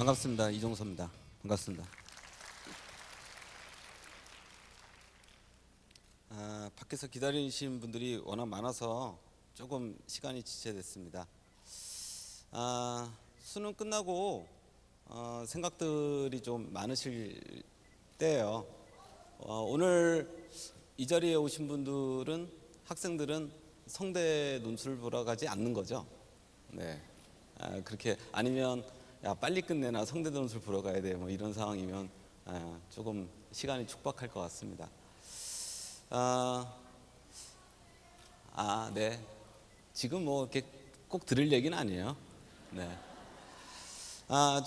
반갑습니다. 이종서입니다. 반갑습니다. 밖에서 기다리신 분들이 워낙 많아서 조금 시간이 지체됐습니다. 수능 끝나고 생각들이 좀 많으실 때예요. 오늘 이 자리에 오신 분들은, 학생들은 성대 논술을 보러 가지 않는 거죠. 네. 그렇게 아니면 야 빨리 끝내나 성대 논술 보러 가야 돼 뭐 이런 상황이면 조금 시간이 촉박할 것 같습니다. 네. 지금 뭐 이렇게 꼭 들을 얘기는 아니에요. 네.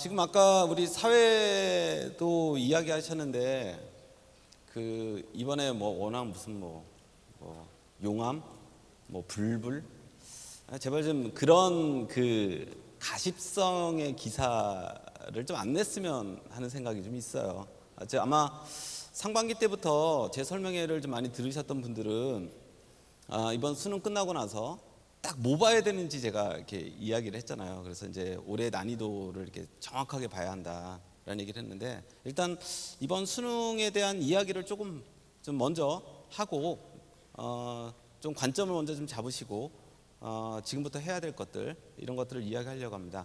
지금 아까 우리 사회도 이야기하셨는데 그 이번에 뭐 워낙 무슨 뭐 용암, 뭐 불불, 제발 좀 그런 그 가십성의 기사를 좀 안 냈으면 하는 생각이 좀 있어요. 아마 상반기 때부터 제 설명회를 좀 많이 들으셨던 분들은 이번 수능 끝나고 나서 딱 뭐 봐야 되는지 제가 이렇게 이야기를 했잖아요. 그래서 이제 올해 난이도를 이렇게 정확하게 봐야 한다라는 얘기를 했는데, 일단 이번 수능에 대한 이야기를 조금 좀 먼저 하고 좀 관점을 먼저 좀 잡으시고 지금부터 해야 될 것들, 이런 것들을 이야기하려고 합니다.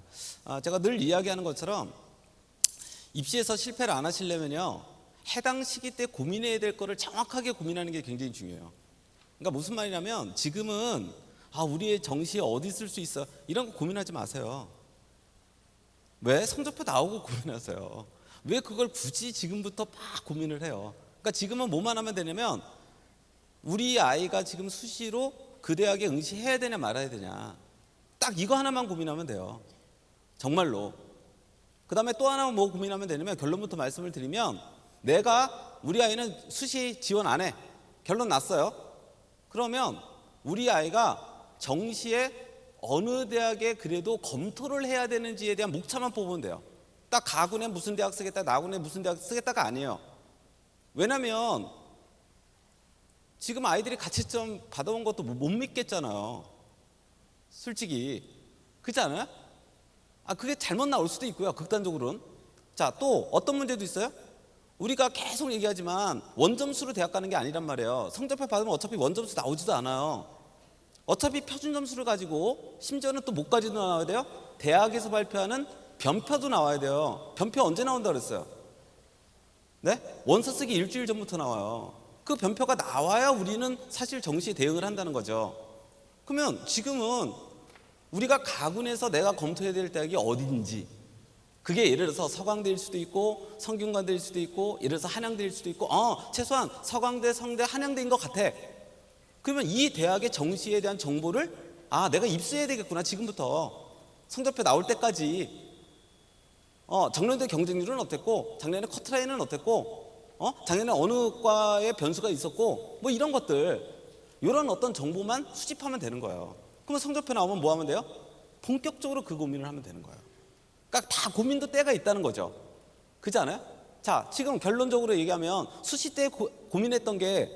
제가 늘 이야기하는 것처럼 입시에서 실패를 안 하시려면요, 해당 시기 때 고민해야 될 거를 정확하게 고민하는 게 굉장히 중요해요. 그러니까 무슨 말이냐면, 지금은 우리의 정시에 어디 쓸 수 있어, 이런 거 고민하지 마세요. 왜? 성적표 나오고 고민하세요. 왜 그걸 굳이 지금부터 막 고민을 해요? 그러니까 지금은 뭐만 하면 되냐면, 우리 아이가 지금 수시로 그 대학에 응시해야 되냐 말아야 되냐, 딱 이거 하나만 고민하면 돼요. 정말로. 그 다음에 또 하나 뭐 고민하면 되냐면, 결론부터 말씀을 드리면, 우리 아이는 수시 지원 안 해. 결론 났어요. 그러면 우리 아이가 정시에 어느 대학에 그래도 검토를 해야 되는지에 대한 목차만 뽑으면 돼요. 딱 가군에 무슨 대학 쓰겠다, 나군에 무슨 대학 쓰겠다가 아니에요. 왜냐면 지금 아이들이 가채점 받아온 것도 못 믿겠잖아요. 솔직히. 그렇지 않아요? 그게 잘못 나올 수도 있고요, 극단적으로는. 자, 또 어떤 문제도 있어요? 우리가 계속 얘기하지만 원점수로 대학 가는 게 아니란 말이에요. 성적표 받으면 어차피 원점수 나오지도 않아요. 어차피 표준 점수를 가지고, 심지어는 또 뭐까지도 나와야 돼요? 대학에서 발표하는 변표도 나와야 돼요. 변표 언제 나온다 그랬어요? 네? 원서 쓰기 일주일 전부터 나와요. 그 변표가 나와야 우리는 사실 정시에 대응을 한다는 거죠. 그러면 지금은 우리가 가군에서 내가 검토해야 될 대학이 어딘지, 그게 예를 들어서 서강대일 수도 있고 성균관대일 수도 있고 예를 들어서 한양대일 수도 있고 최소한 서강대, 성대, 한양대인 것 같아. 그러면 이 대학의 정시에 대한 정보를 내가 입수해야 되겠구나. 지금부터 성적표 나올 때까지 작년도에 경쟁률은 어땠고, 작년에 커트라인은 어땠고, 작년에 어느 과에 변수가 있었고, 뭐 이런 것들, 이런 어떤 정보만 수집하면 되는 거예요. 그러면 성적표 나오면 뭐 하면 돼요? 본격적으로 그 고민을 하면 되는 거예요. 그러니까 다 고민도 때가 있다는 거죠. 그렇지 않아요? 자, 지금 결론적으로 얘기하면 수시 때 고민했던 게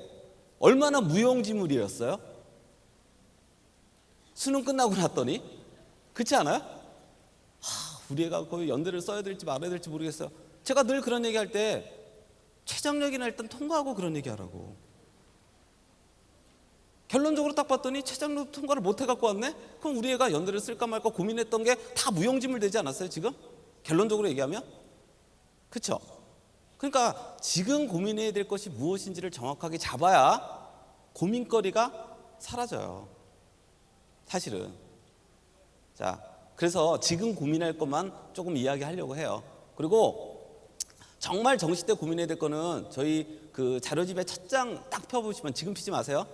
얼마나 무용지물이었어요? 수능 끝나고 났더니. 그렇지 않아요? 우리 애가 거의 연대를 써야 될지 말아야 될지 모르겠어요. 제가 늘 그런 얘기할 때 최저학력이나 일단 통과하고 그런 얘기하라고. 결론적으로 딱 봤더니 최저학력 통과를 못 해갖고 왔네? 그럼 우리 애가 연대를 쓸까 말까 고민했던 게 다 무용지물 되지 않았어요 지금? 결론적으로 얘기하면? 그렇죠? 그러니까 지금 고민해야 될 것이 무엇인지를 정확하게 잡아야 고민거리가 사라져요, 사실은. 자, 그래서 지금 고민할 것만 조금 이야기하려고 해요. 그리고 정말 정시 때 고민해야 될 거는 저희 그 자료집에 첫 장 딱 펴보시면, 지금 피지 마세요.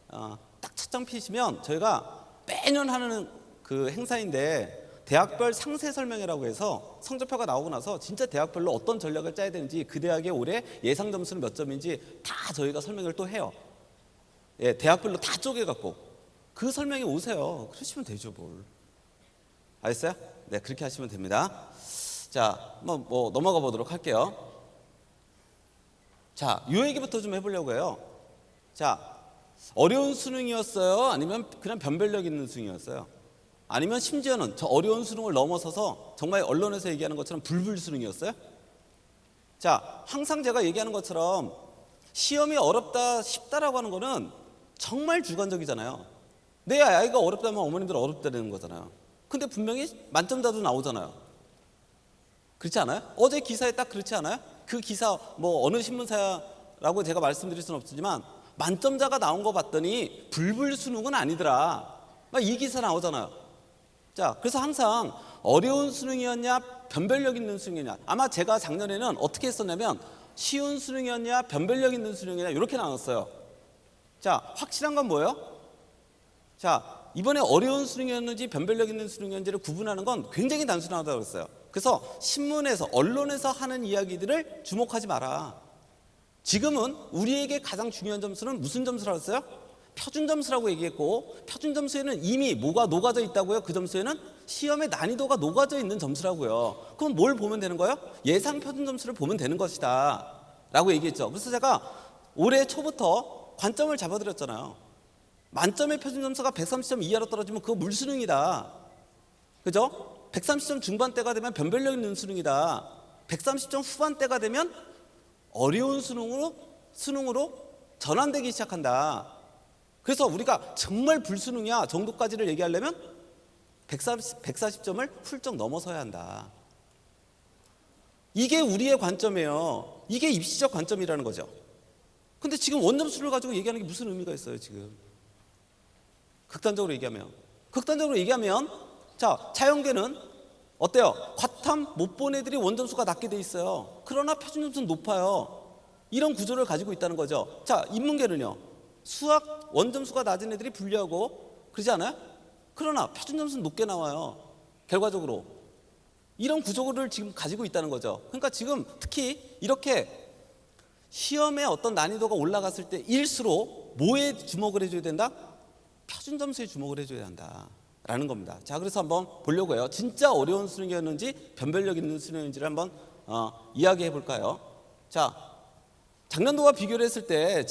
딱 첫 장 피시면 저희가 매년 하는 그 행사인데, 대학별 상세 설명회라고 해서 성적표가 나오고 나서 진짜 대학별로 어떤 전략을 짜야 되는지, 그 대학의 올해 예상 점수는 몇 점인지 다 저희가 설명을 또 해요. 예, 대학별로 다 쪼개갖고 그 설명에 오세요. 그러시면 되죠, 뭘. 알겠어요? 네, 그렇게 하시면 됩니다. 자, 뭐 넘어가 보도록 할게요. 자, 이 얘기부터 좀 해보려고 해요. 자, 어려운 수능이었어요? 아니면 그냥 변별력 있는 수능이었어요? 아니면 심지어는 저 어려운 수능을 넘어서서 정말 언론에서 얘기하는 것처럼 불불수능이었어요? 자, 항상 제가 얘기하는 것처럼 시험이 어렵다 쉽다라고 하는 거는 정말 주관적이잖아요. 내 아이가 어렵다면 어머님들 어렵다는 거잖아요. 근데 분명히 만점자도 나오잖아요. 그렇지 않아요? 어제 기사에 딱 그렇지 않아요? 그 기사 뭐 어느 신문사라고 제가 말씀드릴 수는 없지만 만점자가 나온 거 봤더니 불불수능은 아니더라. 막 이 기사 나오잖아요. 자, 그래서 항상 어려운 수능이었냐 변별력 있는 수능이냐, 아마 제가 작년에는 어떻게 했었냐면 쉬운 수능이었냐 변별력 있는 수능이냐 이렇게 나눴어요. 자, 확실한 건 뭐예요? 자, 이번에 어려운 수능이었는지 변별력 있는 수능이었는지를 구분하는 건 굉장히 단순하다고 그랬어요. 그래서 신문에서 언론에서 하는 이야기들을 주목하지 마라. 지금은 우리에게 가장 중요한 점수는 무슨 점수라고 했어요? 표준 점수라고 얘기했고, 표준 점수에는 이미 뭐가 녹아져 있다고요? 그 점수에는 시험의 난이도가 녹아져 있는 점수라고요. 그럼 뭘 보면 되는 거예요? 예상 표준 점수를 보면 되는 것이다 라고 얘기했죠. 그래서 제가 올해 초부터 관점을 잡아드렸잖아요. 만점의 표준 점수가 130점 이하로 떨어지면 그거 물수능이다. 그죠? 130점 중반대가 되면 변별력 있는 수능이다. 130점 후반대가 되면 어려운 수능으로 전환되기 시작한다. 그래서 우리가 정말 불수능이야 정도까지를 얘기하려면 140점을 훌쩍 넘어서야 한다. 이게 우리의 관점이에요. 이게 입시적 관점이라는 거죠. 근데 지금 원점수를 가지고 얘기하는 게 무슨 의미가 있어요, 지금? 극단적으로 얘기하면 자, 자연계는 어때요? 과탐 못 본 애들이 원점수가 낮게 돼 있어요. 그러나 표준점수는 높아요. 이런 구조를 가지고 있다는 거죠. 자, 인문계는요. 수학 원점수가 낮은 애들이 불리하고 그러지 않아요? 그러나 표준점수는 높게 나와요. 결과적으로. 이런 구조를 지금 가지고 있다는 거죠. 그러니까 지금 특히 이렇게 시험의 어떤 난이도가 올라갔을 때 일수록 뭐에 주목을 해줘야 된다? 표준점수에 주목을 해줘야 한다라는 겁니다. 자, 그래서 한번 보려고 해요. 진짜 어려운 수능이었는지 변별력 있는 수능인지를 한번 이야기해 볼까요? 자, 작년도와 비교를 했을 때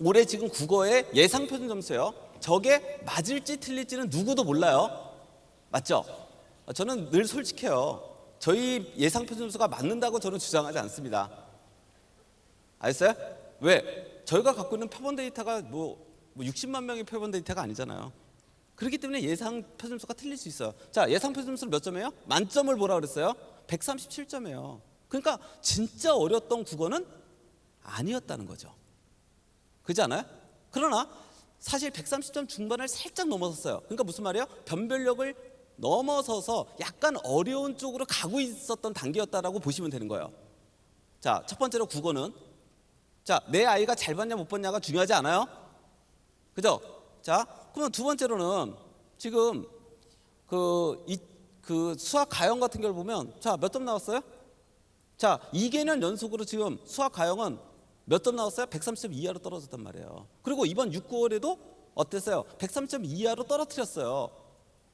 올해 지금 국어의 예상 표준 점수요. 저게 맞을지 틀릴지는 누구도 몰라요. 맞죠? 저는 늘 솔직해요. 저희 예상 표준 점수가 맞는다고 저는 주장하지 않습니다. 알겠어요? 왜? 저희가 갖고 있는 표본 데이터가 뭐 60만 명의 표본 데이터가 아니잖아요. 그렇기 때문에 예상 표준 점수가 틀릴 수 있어요. 자, 예상 표준 점수는 몇 점이에요? 만점을 뭐라 그랬어요? 137점이에요. 그러니까 진짜 어려웠던 국어는 아니었다는 거죠. 그렇지 않아요? 그러나 사실 130점 중반을 살짝 넘어섰어요. 그러니까 무슨 말이에요? 변별력을 넘어서서 약간 어려운 쪽으로 가고 있었던 단계였다라고 보시면 되는 거예요. 자, 첫 번째로 국어는 자, 내 아이가 잘 봤냐 못 봤냐가 중요하지 않아요? 그죠? 자, 그러면 두 번째로는 지금 그 수학 가형 같은 걸 보면 자, 몇 점 나왔어요? 자, 2개년 연속으로 지금 수학 가형은 몇 점 나왔어요? 130점 이하로 떨어졌단 말이에요. 그리고 이번 6, 9월에도 어땠어요? 130점 이하로 떨어뜨렸어요.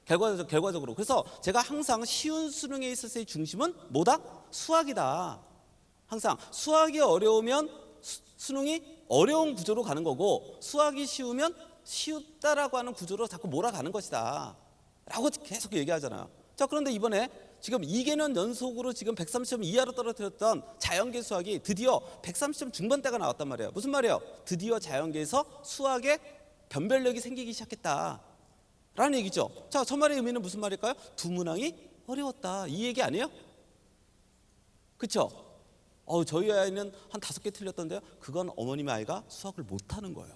결과적으로. 그래서 제가 항상 쉬운 수능에 있어서의 중심은 뭐다? 수학이다. 항상 수학이 어려우면 수능이 어려운 구조로 가는 거고, 수학이 쉬우면 쉬웠다라고 하는 구조로 자꾸 몰아가는 것이다 라고 계속 얘기하잖아요. 자, 그런데 이번에 지금 2개년 연속으로 지금 130점 이하로 떨어뜨렸던 자연계 수학이 드디어 130점 중반대가 나왔단 말이에요. 무슨 말이에요? 드디어 자연계에서 수학에 변별력이 생기기 시작했다 라는 얘기죠. 자, 저 말의 의미는 무슨 말일까요? 두 문항이 어려웠다, 이 얘기 아니에요? 그렇죠? 저희 아이는 한 5개 틀렸던데요. 그건 어머님의 아이가 수학을 못하는 거예요.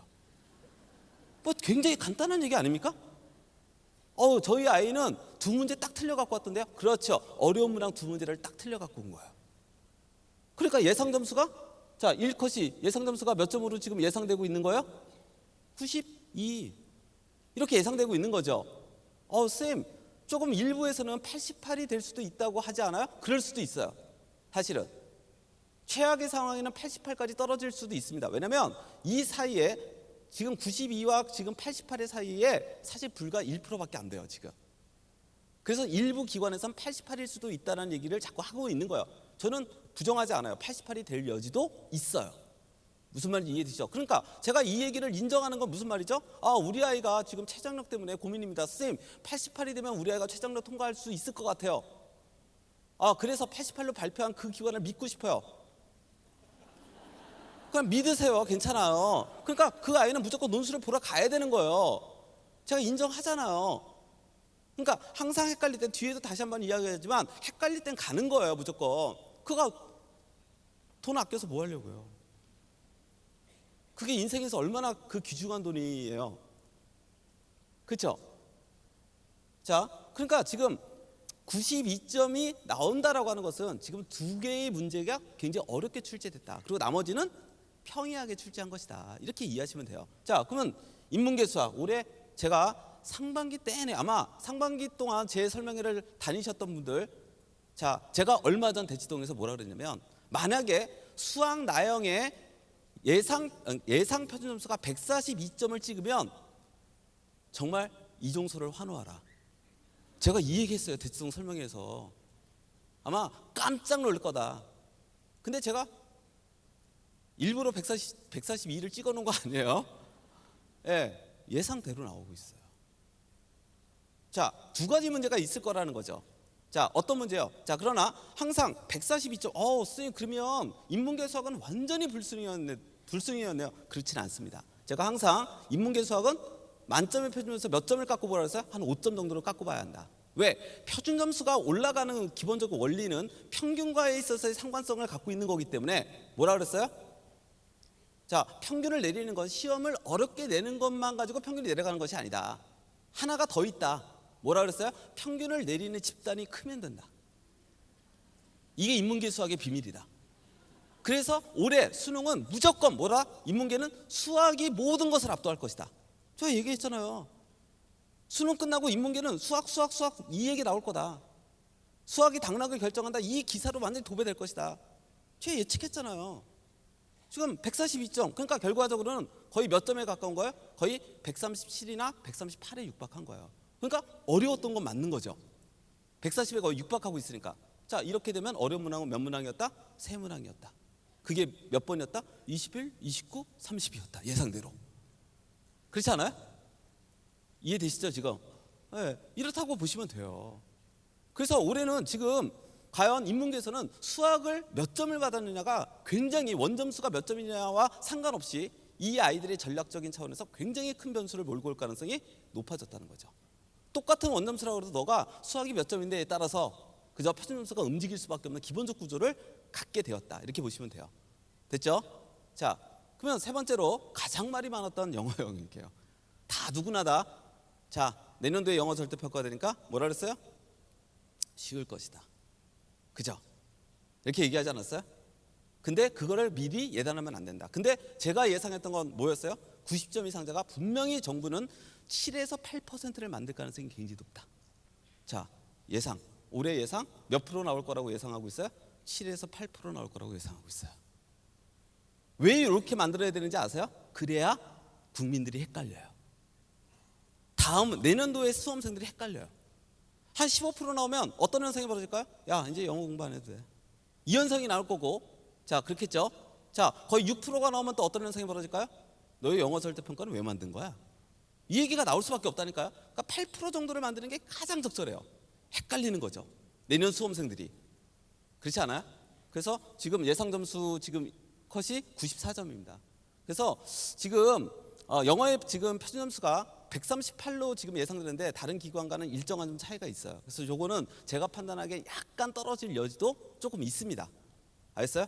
뭐 굉장히 간단한 얘기 아닙니까? 저희 아이는 2문제 딱 틀려갖고 왔던데요. 그렇죠. 어려운 문항 2문제를 딱 틀려갖고 온 거예요. 그러니까 예상 점수가 자, 1컷이 예상 점수가 몇 점으로 지금 예상되고 있는 거예요? 92 이렇게 예상되고 있는 거죠. 쌤, 조금 일부에서는 88이 될 수도 있다고 하지 않아요? 그럴 수도 있어요. 사실은 최악의 상황에는 88까지 떨어질 수도 있습니다. 왜냐하면 이 사이에 지금 92와 지금 88의 사이에 사실 불과 1%밖에 안 돼요, 지금. 그래서 일부 기관에서는 88일 수도 있다는 얘기를 자꾸 하고 있는 거예요. 저는 부정하지 않아요. 88이 될 여지도 있어요. 무슨 말인지 이해되시죠? 그러니까 제가 이 얘기를 인정하는 건 무슨 말이죠? 아, 우리 아이가 지금 췌장력 때문에 고민입니다. 선생님, 88이 되면 우리 아이가 췌장력 통과할 수 있을 것 같아요. 아, 그래서 88로 발표한 그 기관을 믿고 싶어요. 그냥 믿으세요. 괜찮아요. 그러니까 그 아이는 무조건 논술을 보러 가야 되는 거예요. 제가 인정하잖아요. 그러니까 항상 헷갈릴 땐 뒤에도 다시 한번 이야기하지만 헷갈릴 땐 가는 거예요. 무조건. 그거 돈 아껴서 뭐 하려고요. 그게 인생에서 얼마나 그 귀중한 돈이에요. 그렇죠? 자, 그러니까 지금 92점이 나온다라고 하는 것은 지금 두 개의 문제가 굉장히 어렵게 출제됐다. 그리고 나머지는 평이하게 출제한 것이다. 이렇게 이해하시면 돼요. 자, 그러면 인문계 수학 올해 제가 상반기 내내 아마 상반기 동안 제 설명회를 다니셨던 분들, 자, 제가 얼마 전 대치동에서 뭐라 그랬냐면 만약에 수학 나형의 예상 표준 점수가 142점을 찍으면 정말 이종서를 환호하라. 제가 이 얘기했어요. 대치동 설명회에서. 아마 깜짝 놀랄 거다. 근데 제가 일부러 142를 찍어놓은 거 아니에요? 예, 예상대로 나오고 있어요. 자, 두 가지 문제가 있을 거라는 거죠. 자, 어떤 문제요? 자, 그러나 항상 142점. 선생님, 그러면 인문계 수학은 완전히 불승이었네요. 그렇지는 않습니다. 제가 항상 인문계 수학은 만점의 표준점에서 몇 점을 깎고 보라고 했어요? 한 5점 정도로 깎고 봐야 한다. 왜? 표준 점수가 올라가는 기본적 원리는 평균과에 있어서의 상관성을 갖고 있는 거기 때문에 뭐라 그랬어요? 자, 평균을 내리는 건 시험을 어렵게 내는 것만 가지고 평균이 내려가는 것이 아니다. 하나가 더 있다. 뭐라 그랬어요? 평균을 내리는 집단이 크면 된다. 이게 인문계 수학의 비밀이다. 그래서 올해 수능은 무조건 뭐라? 인문계는 수학이 모든 것을 압도할 것이다. 제가 얘기했잖아요. 수능 끝나고 인문계는 수학 이 얘기 나올 거다. 수학이 당락을 결정한다. 이 기사로 완전히 도배될 것이다. 제가 예측했잖아요. 지금 142점. 그러니까 결과적으로는 거의 몇 점에 가까운 거예요? 거의 137이나 138에 육박한 거예요. 그러니까 어려웠던 건 맞는 거죠. 140에 거의 육박하고 있으니까. 자, 이렇게 되면 어려운 문항은 몇 문항이었다? 세 문항이었다. 그게 몇 번이었다? 21, 29, 30이었다. 예상대로. 그렇지 않아요? 이해되시죠 지금? 네, 이렇다고 보시면 돼요. 그래서 올해는 지금 과연 인문계에서는 수학을 몇 점을 받았느냐가 굉장히 원점수가 몇 점이냐와 상관없이 이 아이들의 전략적인 차원에서 굉장히 큰 변수를 몰고 올 가능성이 높아졌다는 거죠. 똑같은 원점수라고 해도 너가 수학이 몇 점인데에 따라서 그저 표준 점수가 움직일 수밖에 없는 기본적 구조를 갖게 되었다. 이렇게 보시면 돼요. 됐죠? 자, 그러면 세 번째로 가장 말이 많았던 영어 영역이에요. 다 누구나 다. 자, 내년도에 영어 절대평가가 되니까 뭐라 그랬어요? 쉬울 것이다. 그죠? 이렇게 얘기하지 않았어요? 근데 그거를 미리 예단하면 안 된다. 근데 제가 예상했던 건 뭐였어요? 90점 이상자가 분명히 정부는 7에서 8%를 만들 가능성이 굉장히 높다. 자, 예상. 올해 예상 몇 프로 나올 거라고 예상하고 있어요? 7에서 8% 나올 거라고 예상하고 있어요. 왜 이렇게 만들어야 되는지 아세요? 그래야 국민들이 헷갈려요. 다음 내년도에 수험생들이 헷갈려요. 한 15% 나오면 어떤 현상이 벌어질까요? 야, 이제 영어 공부 안 해도 돼. 이 현상이 나올 거고, 자, 그렇겠죠? 자, 거의 6%가 나오면 또 어떤 현상이 벌어질까요? 너희 영어 절대평가는 왜 만든 거야? 이 얘기가 나올 수밖에 없다니까요. 그러니까 8% 정도를 만드는 게 가장 적절해요. 헷갈리는 거죠. 내년 수험생들이. 그렇지 않아요? 그래서 지금 예상 점수 지금 컷이 94점입니다. 그래서 지금 영어의 지금 표준 점수가 138로 지금 예상되는데 다른 기관과는 일정한 좀 차이가 있어요. 그래서 요거는 제가 판단하기에 약간 떨어질 여지도 조금 있습니다. 알겠어요?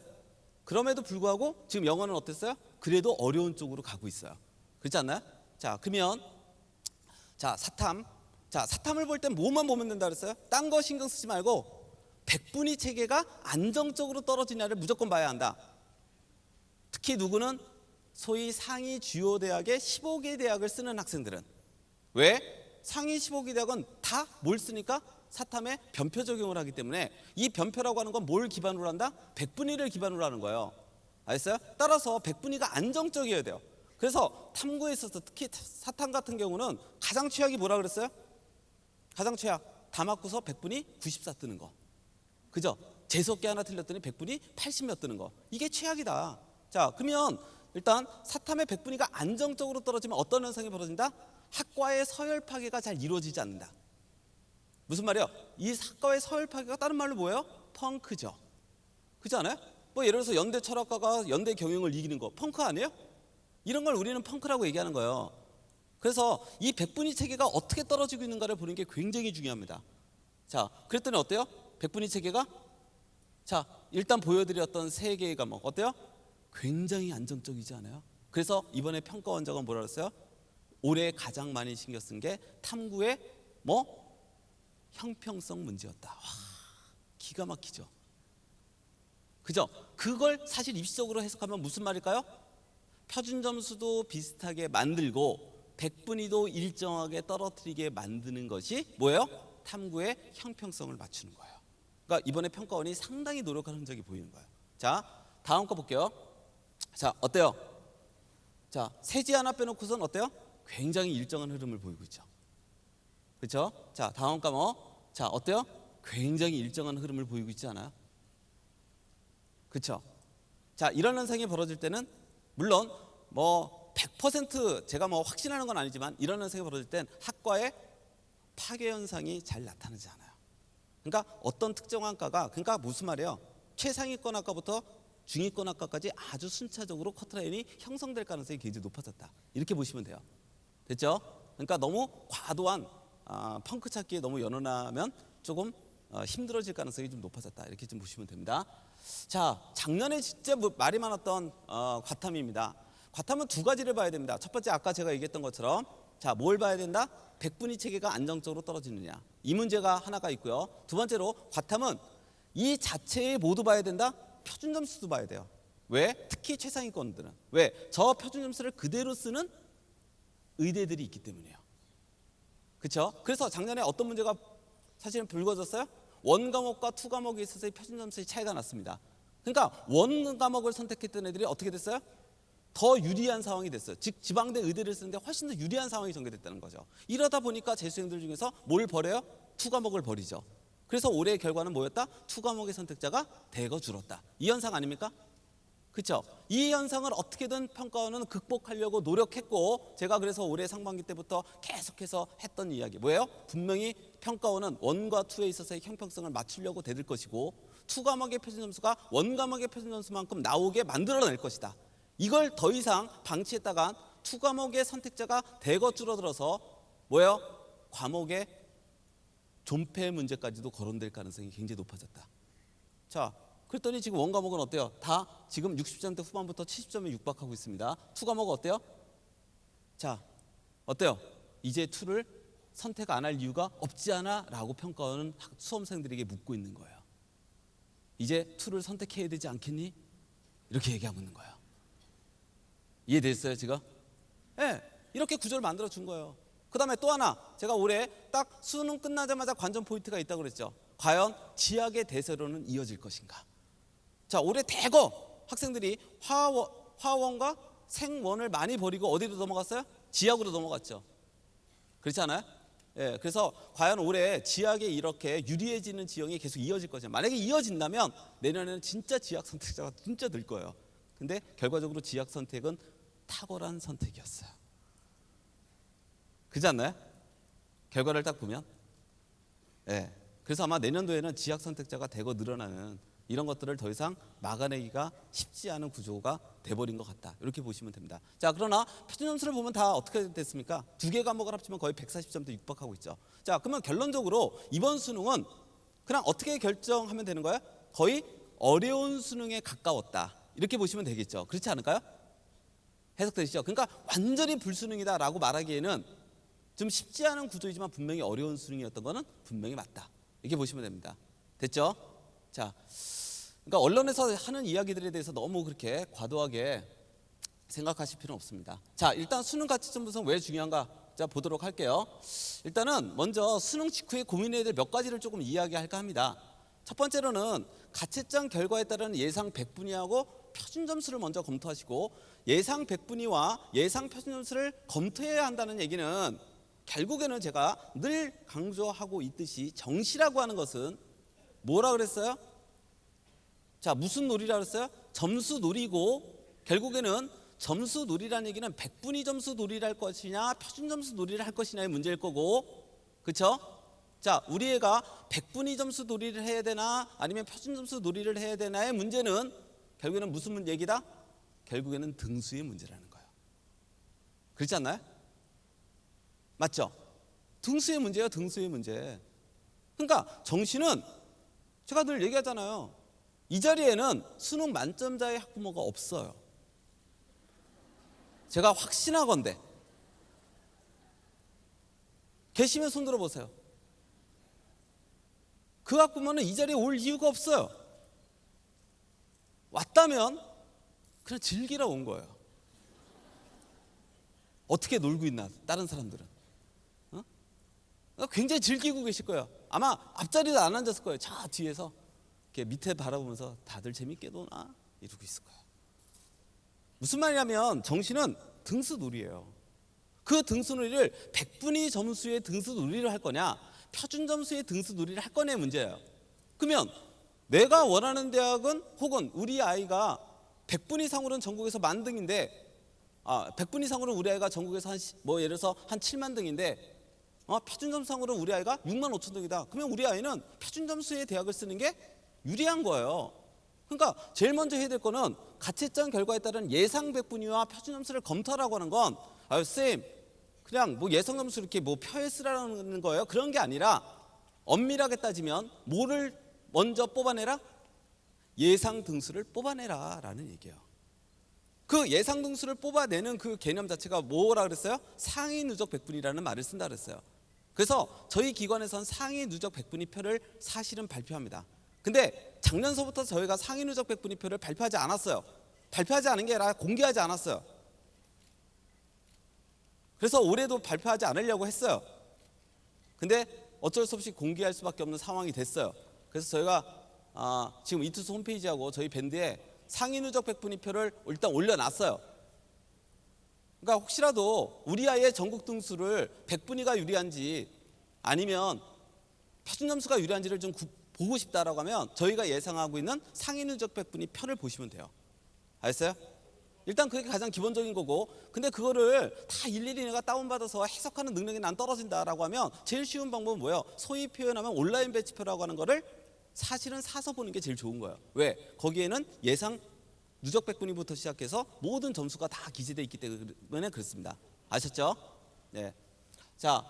그럼에도 불구하고 지금 영어는 어땠어요? 그래도 어려운 쪽으로 가고 있어요. 그렇지 않나요? 자, 그러면 자, 사탐. 자, 사탐을 볼 땐 뭐만 보면 된다 그랬어요? 딴 거 신경 쓰지 말고 백분위 체계가 안정적으로 떨어지냐를 무조건 봐야 한다. 특히 누구는 소위 상위 주요 대학의 15개 대학을 쓰는 학생들은 왜? 상위 15개 대학은 다 뭘 쓰니까? 사탐에 변표 적용을 하기 때문에 이 변표라고 하는 건 뭘 기반으로 한다? 백분위를 기반으로 하는 거예요. 알겠어요? 따라서 백분위가 안정적이어야 돼요. 그래서 탐구에 있어서 특히 사탐 같은 경우는 가장 최악이 뭐라 그랬어요? 가장 최악. 다 맞고서 백분위 94 뜨는 거. 그죠? 재수없게 하나 틀렸더니 백분위 80몇 뜨는 거. 이게 최악이다. 자, 그러면 일단 사탐의 백분위가 안정적으로 떨어지면 어떤 현상이 벌어진다? 학과의 서열 파괴가 잘 이루어지지 않는다. 무슨 말이에요? 이 학과의 서열 파괴가 다른 말로 뭐예요? 펑크죠. 그렇지 않아요? 뭐 예를 들어서 연대 철학과가 연대 경영을 이기는 거 펑크 아니에요? 이런 걸 우리는 펑크라고 얘기하는 거예요. 그래서 이 백분위 체계가 어떻게 떨어지고 있는가를 보는 게 굉장히 중요합니다. 자, 그랬더니 어때요? 백분위 체계가 자, 일단 보여드렸던 세 개의 과목 어때요? 굉장히 안정적이지 않아요? 그래서 이번에 평가 원장은 뭐라 그랬어요? 올해 가장 많이 신경 쓴 게 탐구의 형평성 문제였다. 와, 기가 막히죠. 그죠? 그걸 사실 입시적으로 해석하면 무슨 말일까요? 표준 점수도 비슷하게 만들고 백분위도 일정하게 떨어뜨리게 만드는 것이 뭐예요? 탐구의 형평성을 맞추는 거예요. 그러니까 이번에 평가원이 상당히 노력한 흔적이 보이는 거예요. 자, 다음 거 볼게요. 자, 어때요? 자, 세지 하나 빼놓고선 어때요? 굉장히 일정한 흐름을 보이고 있죠. 그렇죠? 자, 다음 과목. 자, 어때요? 굉장히 일정한 흐름을 보이고 있지 않아요? 그렇죠? 자, 이런 현상이 벌어질 때는 물론 100% 제가 확신하는 건 아니지만 이런 현상이 벌어질 땐 학과의 파괴 현상이 잘 나타나지 않아요. 그러니까 어떤 특정한 과가 그러니까 무슨 말이에요? 최상위권 학과부터 중위권 학과까지 아주 순차적으로 커트라인이 형성될 가능성이 굉장히 높아졌다. 이렇게 보시면 돼요. 됐죠? 그러니까 너무 과도한 펑크 찾기에 너무 연연하면 조금 힘들어질 가능성이 좀 높아졌다. 이렇게 좀 보시면 됩니다. 자, 작년에 진짜 말이 많았던 과탐입니다. 과탐은 두 가지를 봐야 됩니다. 첫 번째 아까 제가 얘기했던 것처럼 자, 뭘 봐야 된다? 백분위 체계가 안정적으로 떨어지느냐. 이 문제가 하나가 있고요. 두 번째로 과탐은 이 자체에 모두 봐야 된다? 표준 점수도 봐야 돼요. 왜? 특히 최상위권들은. 왜? 저 표준 점수를 그대로 쓰는 의대들이 있기 때문이에요. 그렇죠? 그래서 작년에 어떤 문제가 사실은 불거졌어요? 원 과목과 투 과목에 있어서의 표준 점수의 차이가 났습니다. 그러니까 원 과목을 선택했던 애들이 어떻게 됐어요? 더 유리한 상황이 됐어요. 즉 지방대 의대를 쓰는데 훨씬 더 유리한 상황이 전개됐다는 거죠. 이러다 보니까 재수생들 중에서 뭘 버려요? 투 과목을 버리죠. 그래서 올해의 결과는 뭐였다? 투 과목의 선택자가 대거 줄었다. 이 현상 아닙니까? 그렇죠? 이 현상을 어떻게든 평가원은 극복하려고 노력했고 제가 그래서 올해 상반기 때부터 계속해서 했던 이야기 뭐예요? 분명히 평가원은 원과 투에 있어서의 형평성을 맞추려고 대들 것이고 투 과목의 표준 점수가 원 과목의 표준 점수만큼 나오게 만들어낼 것이다. 이걸 더 이상 방치했다간 투 과목의 선택자가 대거 줄어들어서 뭐예요? 과목의 존폐 문제까지도 거론될 가능성이 굉장히 높아졌다. 자, 그랬더니 지금 원 과목은 어때요? 다 지금 60점대 후반부터 70점에 육박하고 있습니다. 투 과목은 어때요? 자, 어때요? 이제 투를 선택 안 할 이유가 없지 않아? 라고 평가원은 수험생들에게 묻고 있는 거예요. 이제 투를 선택해야 되지 않겠니? 이렇게 얘기하고 있는 거예요. 이해됐어요 지금? 네, 이렇게 구조를 만들어 준 거예요. 그 다음에 또 하나 제가 올해 딱 수능 끝나자마자 관전 포인트가 있다고 그랬죠. 과연 지학의 대세로는 이어질 것인가. 자, 올해 대거 학생들이 화원과 생원을 많이 버리고 어디로 넘어갔어요? 지학으로 넘어갔죠. 그렇지 않아요? 예, 그래서 과연 올해 지학에 이렇게 유리해지는 지형이 계속 이어질 것이냐. 만약에 이어진다면 내년에는 진짜 지학 선택자가 진짜 늘 거예요. 근데 결과적으로 지학 선택은 탁월한 선택이었어요. 그렇지 않나요? 결과를 딱 보면. 예. 그래서 아마 내년도에는 지학 선택자가 대거 늘어나는 이런 것들을 더 이상 막아내기가 쉽지 않은 구조가 돼버린 것 같다. 이렇게 보시면 됩니다. 자, 그러나 표준 점수를 보면 다 어떻게 됐습니까? 두 개 과목을 합치면 거의 140점대 육박하고 있죠. 자, 그러면 결론적으로 이번 수능은 그냥 어떻게 결정하면 되는 거예요? 거의 어려운 수능에 가까웠다. 이렇게 보시면 되겠죠. 그렇지 않을까요? 해석되시죠? 그러니까 완전히 불수능이다라고 말하기에는 좀 쉽지 않은 구조이지만 분명히 어려운 수능이었던 거는 분명히 맞다. 이렇게 보시면 됩니다. 됐죠? 자, 그러니까 언론에서 하는 이야기들에 대해서 너무 그렇게 과도하게 생각하실 필요는 없습니다. 자, 일단 수능 가치점 분석 왜 중요한가? 자, 보도록 할게요. 일단은 먼저 수능 직후에 고민해야 될 몇 가지를 조금 이야기할까 합니다. 첫 번째로는 가채점 결과에 따른 예상 백분위하고 표준 점수를 먼저 검토하시고 예상 백분위와 예상 표준 점수를 검토해야 한다는 얘기는 결국에는 제가 늘 강조하고 있듯이 정시라고 하는 것은 뭐라 그랬어요? 자, 무슨 놀이라고 그랬어요? 점수 놀이고 결국에는 점수 놀이라는 얘기는 백분위 점수 놀이를 할 것이냐 표준 점수 놀이를 할 것이냐의 문제일 거고, 그렇죠? 자, 우리 애가 백분위 점수 놀이를 해야 되나 아니면 표준 점수 놀이를 해야 되나의 문제는 결국에는 무슨 얘기다? 결국에는 등수의 문제라는 거예요. 그렇지 않나요? 맞죠? 등수의 문제예요. 등수의 문제. 그러니까 정시는 제가 늘 얘기하잖아요. 이 자리에는 수능 만점자의 학부모가 없어요. 제가 확신하건대. 계시면 손 들어보세요. 그 학부모는 이 자리에 올 이유가 없어요. 왔다면 그냥 즐기러 온 거예요. 어떻게 놀고 있나 다른 사람들은. 굉장히 즐기고 계실 거예요. 아마 앞자리도 안 앉았을 거예요. 저 뒤에서 이렇게 밑에 바라보면서 다들 재밌게 노나 이러고 있을 거예요. 무슨 말이냐면 정시는 등수 놀이예요. 그 등수 놀이를 백분위 점수의 등수 놀이를 할 거냐 표준 점수의 등수 놀이를 할 거냐의 문제예요. 그러면 내가 원하는 대학은 혹은 우리 아이가 백분위상으로는 전국에서 만등인데, 백분위상으로는 우리 아이가 전국에서 예를 들어서 한 7만 등인데 표준점상으로는 우리 아이가 6만 5천 등이다. 그러면 우리 아이는 표준점수의 대학을 쓰는 게 유리한 거예요. 그러니까 제일 먼저 해야 될 거는 가채점 결과에 따른 예상 백분위와 표준점수를 검토하라고 하는 건 쌤 그냥 예상점수 이렇게 표에 쓰라는 거예요. 그런 게 아니라 엄밀하게 따지면 뭐를 먼저 뽑아내라? 예상 등수를 뽑아내라 라는 얘기예요. 그 예상 등수를 뽑아내는 그 개념 자체가 뭐라 그랬어요? 상위 누적 백분위라는 말을 쓴다 그랬어요. 그래서 저희 기관에서는 상위 누적 백분위표를 사실은 발표합니다. 근데 작년서부터 저희가 상위 누적 백분위표를 발표하지 않았어요. 발표하지 않은 게 아니라 공개하지 않았어요. 그래서 올해도 발표하지 않으려고 했어요. 근데 어쩔 수 없이 공개할 수밖에 없는 상황이 됐어요. 그래서 저희가 지금 이투스 홈페이지하고 저희 밴드에 상위 누적 백분위표를 일단 올려놨어요. 그러니까 혹시라도 우리 아이의 전국 등수를 백분위가 유리한지 아니면 표준 점수가 유리한지를 좀 보고 싶다라고 하면 저희가 예상하고 있는 상위 누적 백분위 표를 보시면 돼요. 알겠어요? 일단 그게 가장 기본적인 거고, 근데 그거를 다 일일이 내가 다운받아서 해석하는 능력이 난 떨어진다라고 하면 제일 쉬운 방법은 뭐예요? 소위 표현하면 온라인 배치표라고 하는 거를 사실은 사서 보는 게 제일 좋은 거예요. 왜? 거기에는 예상 누적 백분위부터 시작해서 모든 점수가 다 기재되어 있기 때문에 그렇습니다. 아셨죠? 네. 자,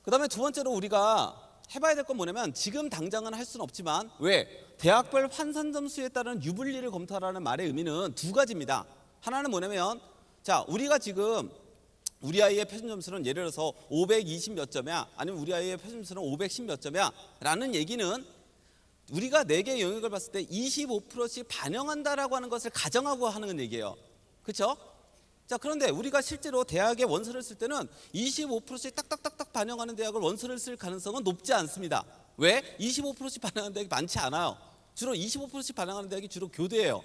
그 다음에 두 번째로 우리가 해봐야 될 건 뭐냐면 지금 당장은 할 수는 없지만 왜? 대학별 환산 점수에 따른 유불리를 검토하라는 말의 의미는 두 가지입니다. 하나는 뭐냐면 자, 우리가 지금 우리 아이의 표준 점수는 예를 들어서 520 몇 점이야 아니면 우리 아이의 표준 점수는 510 몇 점이야 라는 얘기는 우리가 4개의 영역을 봤을 때 25%씩 반영한다라고 하는 것을 가정하고 하는 얘기예요. 그렇죠? 자, 그런데 우리가 실제로 대학에 원서를 쓸 때는 25%씩 딱딱딱딱 반영하는 대학을 원서를 쓸 가능성은 높지 않습니다. 왜? 25%씩 반영하는 대학이 많지 않아요. 주로 25%씩 반영하는 대학이 주로 교대예요.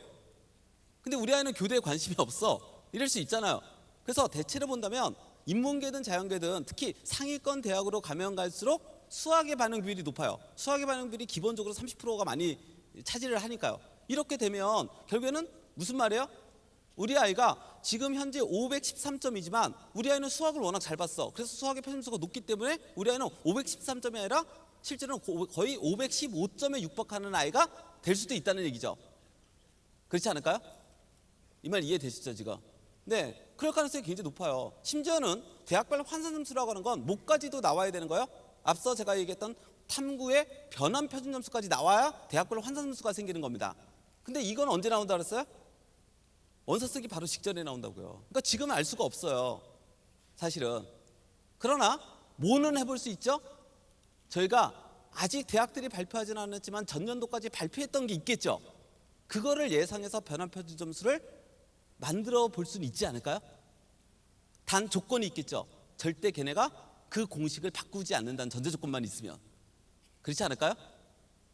근데 우리 아이는 교대에 관심이 없어. 이럴 수 있잖아요. 그래서 대체로 본다면 인문계든 자연계든 특히 상위권 대학으로 가면 갈수록 수학의 반영 비율이 높아요. 수학의 반영 비율이 기본적으로 30%가 많이 차지를 하니까요. 이렇게 되면 결국에는 무슨 말이에요? 우리 아이가 지금 현재 513점이지만 우리 아이는 수학을 워낙 잘 봤어. 그래서 수학의 표준점수가 높기 때문에 우리 아이는 513점이 아니라 실제로는 거의 515점에 육박하는 아이가 될 수도 있다는 얘기죠. 그렇지 않을까요? 이 말 이해되시죠 지금? 네, 그럴 가능성이 굉장히 높아요. 심지어는 대학별 환산 점수라고 하는 건 뭐까지도 나와야 되는 거예요? 앞서 제가 얘기했던 탐구의 변환 표준 점수까지 나와야 대학별 환산 점수가 생기는 겁니다. 근데 이건 언제 나온다 그랬어요? 원서 쓰기 바로 직전에 나온다고요. 그러니까 지금은 알 수가 없어요. 사실은. 그러나 뭐는 해볼 수 있죠? 저희가 아직 대학들이 발표하지는 않았지만 전년도까지 발표했던 게 있겠죠. 그거를 예상해서 변환 표준 점수를 만들어 볼 수는 있지 않을까요? 단 조건이 있겠죠. 절대 걔네가 그 공식을 바꾸지 않는다는 전제 조건만 있으면. 그렇지 않을까요?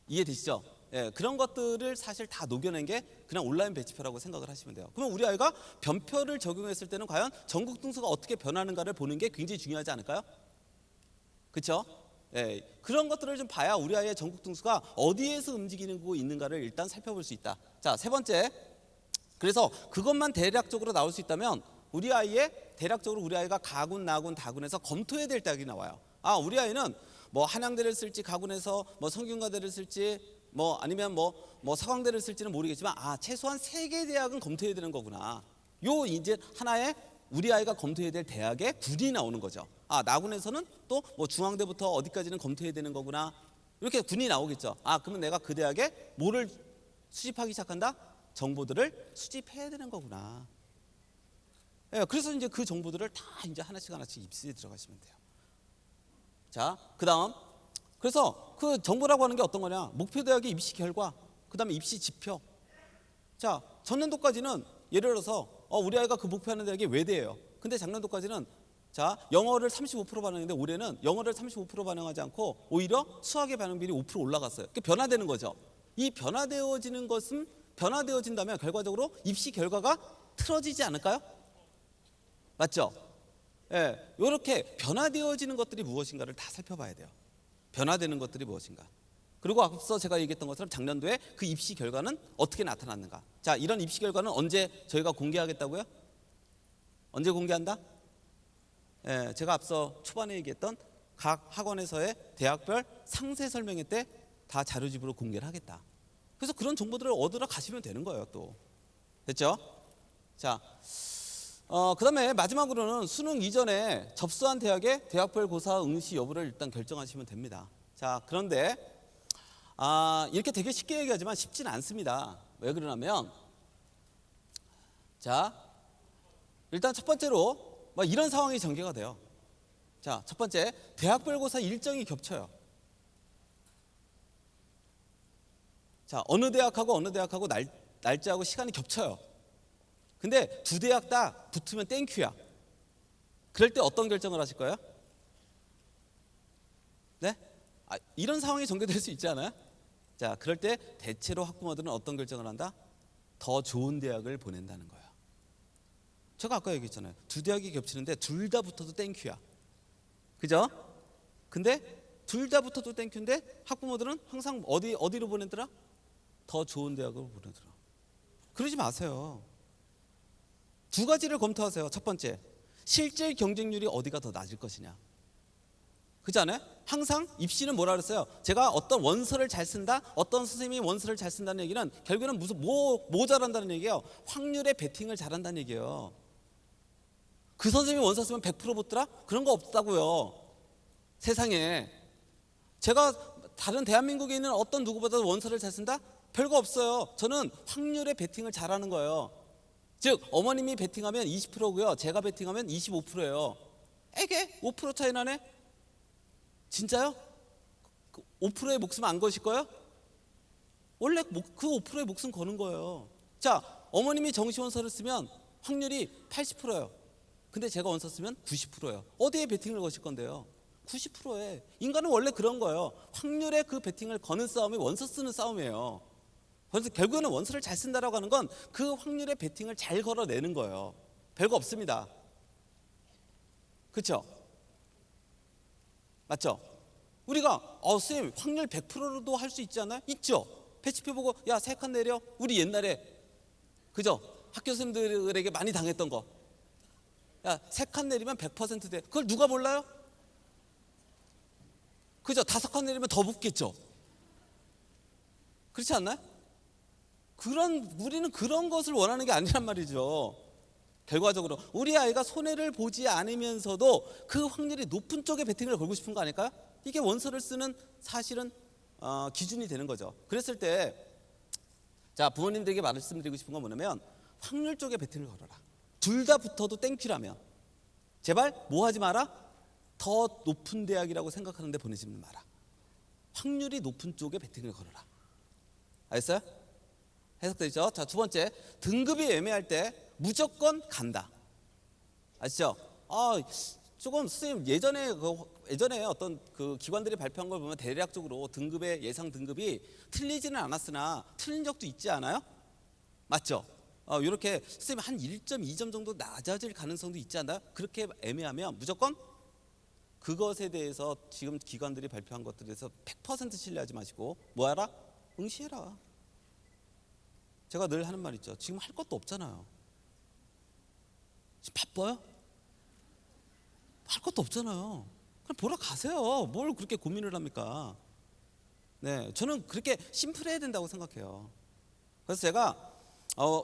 이해되시죠? 예, 그런 것들을 사실 다 녹여낸 게 그냥 온라인 배치표라고 생각을 하시면 돼요. 그러면 우리 아이가 변표를 적용했을 때는 과연 전국 등수가 어떻게 변하는가를 보는 게 굉장히 중요하지 않을까요? 그렇죠? 예, 그런 것들을 좀 봐야 우리 아이의 전국 등수가 어디에서 움직이고 있는가를 일단 살펴볼 수 있다. 자, 세 번째. 그래서 그것만 대략적으로 나올 수 있다면 우리 아이의 대략적으로 우리 아이가 가군, 나군, 다군에서 검토해야 될 대학이 나와요. 아, 우리 아이는 뭐 한양대를 쓸지 가군에서 뭐 성균관대를 쓸지 뭐 아니면 뭐 서강대를 쓸지는 모르겠지만 아, 최소한 3개 대학은 검토해야 되는 거구나. 요 이제 하나의 우리 아이가 검토해야 될 대학의 군이 나오는 거죠. 아, 나군에서는 또 뭐 중앙대부터 어디까지는 검토해야 되는 거구나. 이렇게 군이 나오겠죠. 아, 그러면 내가 그 대학에 뭐를 수집하기 시작한다? 정보들을 수집해야 되는 거구나. 예, 그래서 이제 그 정보들을 다 이제 하나씩 입시에 들어가시면 돼요. 자, 그다음 그래서 그 정보라고 하는 게 어떤 거냐? 목표 대학의 입시 결과, 그다음에 입시 지표. 자, 전년도까지는 예를 들어서 우리 아이가 그 목표하는 대학이 외대예요. 근데 작년도까지는 자, 영어를 35% 반영했는데 올해는 영어를 35% 반영하지 않고 오히려 수학의 반영비율이 5% 올라갔어요. 그게 변화되는 거죠. 이 변화되어지는 것은 변화되어진다면 결과적으로 입시 결과가 틀어지지 않을까요? 맞죠? 예, 이렇게 변화되어지는 것들이 무엇인가를 다 살펴봐야 돼요. 변화되는 것들이 무엇인가. 그리고 앞서 제가 얘기했던 것처럼 작년도에 그 입시 결과는 어떻게 나타났는가. 자, 이런 입시 결과는 언제 저희가 공개하겠다고요? 언제 공개한다? 예, 제가 앞서 초반에 얘기했던 각 학원에서의 대학별 상세 설명회 때 다 자료집으로 공개를 하겠다. 그래서 그런 정보들을 얻으러 가시면 되는 거예요. 또 됐죠? 자, 그다음에 마지막으로는 수능 이전에 접수한 대학의 대학별 고사 응시 여부를 일단 결정하시면 됩니다. 자, 그런데 이렇게 되게 쉽게 얘기하지만 쉽지는 않습니다. 왜 그러냐면 자, 일단 첫 번째로 이런 상황이 전개가 돼요. 자, 첫 번째, 대학별 고사 일정이 겹쳐요. 자, 어느 대학하고 날짜하고 시간이 겹쳐요. 근데 두 대학 다 붙으면 땡큐야. 그럴 때 어떤 결정을 하실 거예요? 네? 이런 상황이 전개될 수 있지 않아요? 자, 그럴 때 대체로 학부모들은 어떤 결정을 한다? 더 좋은 대학을 보낸다는 거예요. 제가 아까 얘기했잖아요. 두 대학이 겹치는데 둘 다 붙어도 땡큐야. 그죠? 근데 둘 다 붙어도 땡큐인데 학부모들은 항상 어디로 보내더라? 더 좋은 대학으로 보내더라. 그러지 마세요. 두 가지를 검토하세요. 첫 번째, 실제 경쟁률이 어디가 더 낮을 것이냐. 그렇지 않아요? 항상 입시는 뭐라 그랬어요? 제가 어떤 원서를 잘 쓴다, 어떤 선생님이 원서를 잘 쓴다는 얘기는 결국에는 무슨 뭐 잘한다는 얘기예요. 확률의 베팅을 잘한다는 얘기예요. 그 선생님이 원서 쓰면 100% 붙더라? 그런 거 없다고요. 세상에. 제가 다른 대한민국에 있는 어떤 누구보다도 원서를 잘 쓴다? 별거 없어요. 저는 확률의 베팅을 잘하는 거예요. 즉 어머님이 베팅하면 20%고요. 제가 베팅하면 25%예요. 에게 5% 차이 나네? 진짜요? 그 5%의 목숨 안 거실 거예요? 원래 그 5%의 목숨 거는 거예요. 자, 어머님이 정시원서를 쓰면 확률이 80%예요. 근데 제가 원서 쓰면 90%예요. 어디에 베팅을 거실 건데요? 90%에. 인간은 원래 그런 거예요. 확률의 그 베팅을 거는 싸움이 원서 쓰는 싸움이에요. 그래서 결국에는 원서를 잘 쓴다라고 하는 건 그 확률의 베팅을 잘 걸어내는 거예요. 별거 없습니다. 그렇죠? 맞죠? 우리가 선생님 확률 100%로도 할 수 있지 않아요? 있죠. 패치표 보고 야 3칸 내려. 우리 옛날에 그죠? 학교 선생님들에게 많이 당했던 거. 야 3칸 내리면 100% 돼. 그걸 누가 몰라요? 그죠? 5칸 내리면 더 붙겠죠. 그렇지 않나요? 우리는 그런 것을 원하는 게 아니란 말이죠. 결과적으로 우리 아이가 손해를 보지 않으면서도 그 확률이 높은 쪽에 베팅을 걸고 싶은 거 아닐까요? 이게 원서를 쓰는 사실은 기준이 되는 거죠. 그랬을 때 자, 부모님들에게 말씀드리고 싶은 건 뭐냐면 확률 쪽에 베팅을 걸어라. 둘 다 붙어도 땡큐라면 제발 뭐 하지 마라? 더 높은 대학이라고 생각하는데 보내지 마라. 확률이 높은 쪽에 베팅을 걸어라. 알겠어요? 해석되죠? 자, 두 번째, 등급이 애매할 때 무조건 간다. 아시죠? 조금 선생님 예전에 어떤 그 기관들이 발표한 걸 보면 대략적으로 등급의 예상 등급이 틀리지는 않았으나 틀린 적도 있지 않아요? 맞죠? 이렇게 선생님 한 1.2점 정도 낮아질 가능성도 있지 않나요? 그렇게 애매하면 무조건 그것에 대해서 지금 기관들이 발표한 것들에 대해서 100% 신뢰하지 마시고 뭐하라? 응시해라. 제가 늘 하는 말 있죠. 지금 할 것도 없잖아요. 지금 바빠요? 할 것도 없잖아요. 그럼 보러 가세요. 뭘 그렇게 고민을 합니까? 네, 저는 그렇게 심플해야 된다고 생각해요. 그래서 제가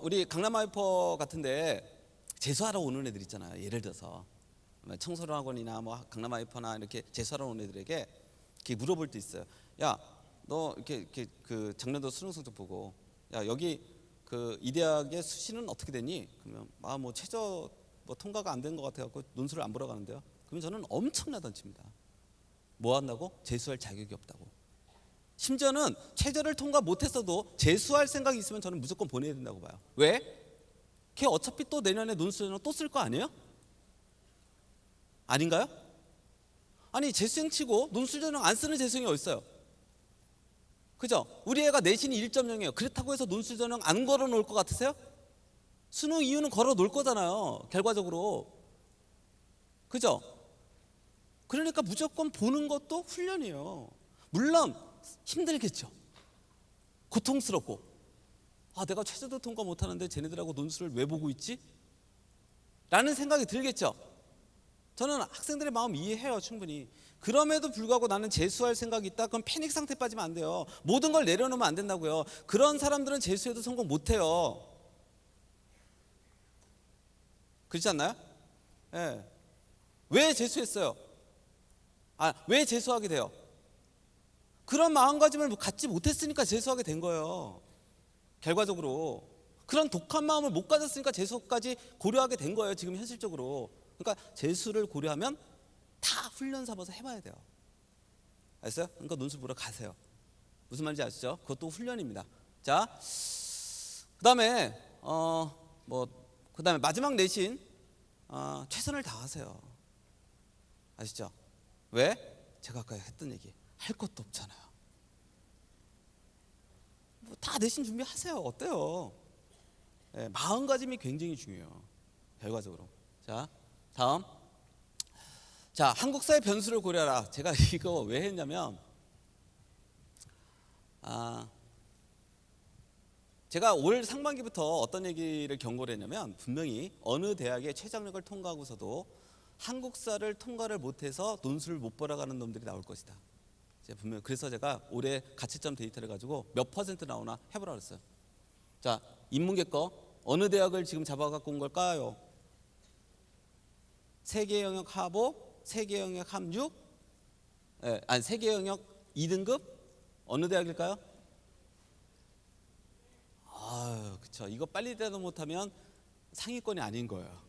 우리 강남 와이퍼 같은데 재수하러 오는 애들 있잖아요. 예를 들어서 청소학원이나 뭐 강남 와이퍼나 이렇게 재수하러 오는 애들에게 이렇게 물어볼 때 있어요. 야, 너 이렇게 그 작년도 수능 성적 보고, 야, 여기 그 이 대학의 수시는 어떻게 되니? 그러면 뭐 최저 뭐 통과가 안 된 것 같아갖고 논술을 안 보러 가는데요. 그러면 저는 엄청나던 칩니다. 뭐 한다고? 재수할 자격이 없다고. 심지어는 최저를 통과 못했어도 재수할 생각이 있으면 저는 무조건 보내야 된다고 봐요. 왜? 걔 어차피 또 내년에 논술은 또 쓸 거 아니에요? 아닌가요? 아니 재수생 치고 논술전형 안 쓰는 재수생이 어디 있어요? 그죠? 우리 애가 내신이 1.0이에요. 그렇다고 해서 논술전형 안 걸어 놓을 것 같으세요? 수능 이유는 걸어 놓을 거잖아요. 결과적으로. 그죠? 그러니까 무조건 보는 것도 훈련이에요. 물론 힘들겠죠. 고통스럽고, 내가 최저도 통과 못하는데 쟤네들하고 논술을 왜 보고 있지? 라는 생각이 들겠죠. 저는 학생들의 마음 이해해요, 충분히. 그럼에도 불구하고 나는 재수할 생각이 있다? 그럼 패닉 상태 빠지면 안 돼요. 모든 걸 내려놓으면 안 된다고요. 그런 사람들은 재수해도 성공 못해요. 그렇지 않나요? 예. 왜 재수했어요? 왜 재수하게 돼요? 그런 마음가짐을 갖지 못했으니까 재수하게 된 거예요. 결과적으로 그런 독한 마음을 못 가졌으니까 재수까지 고려하게 된 거예요. 지금 현실적으로. 그러니까 재수를 고려하면 다 훈련 삼아서 해봐야 돼요. 알았어요? 그러니까 논술 보러 가세요. 무슨 말인지 아시죠? 그것도 훈련입니다. 자, 그다음에 그다음에 마지막 내신 최선을 다하세요. 아시죠? 왜? 제가 아까 했던 얘기. 할 것도 없잖아요. 다 내신 준비하세요. 어때요? 네, 마음가짐이 굉장히 중요해요. 결과적으로. 자, 다음. 자, 한국사의 변수를 고려하라. 제가 이거 왜 했냐면, 제가 올 상반기부터 어떤 얘기를 경고를 했냐면, 분명히 어느 대학의 최저학력을 통과하고서도 한국사를 통과를 못해서 논술을 못 벌어가는 놈들이 나올 것이다. 분명. 그래서 제가 올해 가치점 데이터를 가지고 몇 퍼센트 나오나 해보라 그랬어요. 자, 인문계 거 어느 대학을 지금 잡아갖고 온 걸까요? 세계 영역 하보, 세계 영역 함유, 세계 영역 2등급 어느 대학일까요? 그쵸. 이거 빨리 대답 못하면 상위권이 아닌 거예요.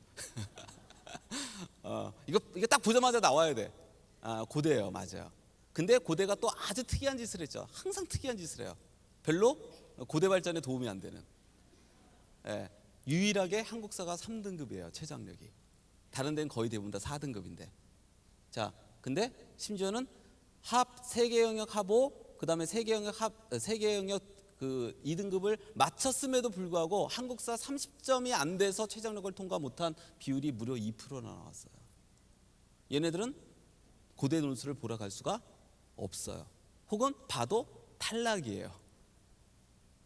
이거 딱 보자마자 나와야 돼. 고대예요, 맞아요. 근데 고대가 또 아주 특이한 짓을 했죠. 항상 특이한 짓을 해요. 별로 고대 발전에 도움이 안 되는. 유일하게 한국사가 3등급이에요. 최저학력이. 다른 데는 거의 대부분 다 4등급인데. 자, 근데 심지어는 세계 영역 합오, 그다음에 세계 영역 그 2등급을 마쳤음에도 불구하고 한국사 30점이 안 돼서 최저학력을 통과 못한 비율이 무려 2%나 나왔어요. 얘네들은 고대 논술을 보러 갈 수가 없어요. 혹은 봐도 탈락이에요.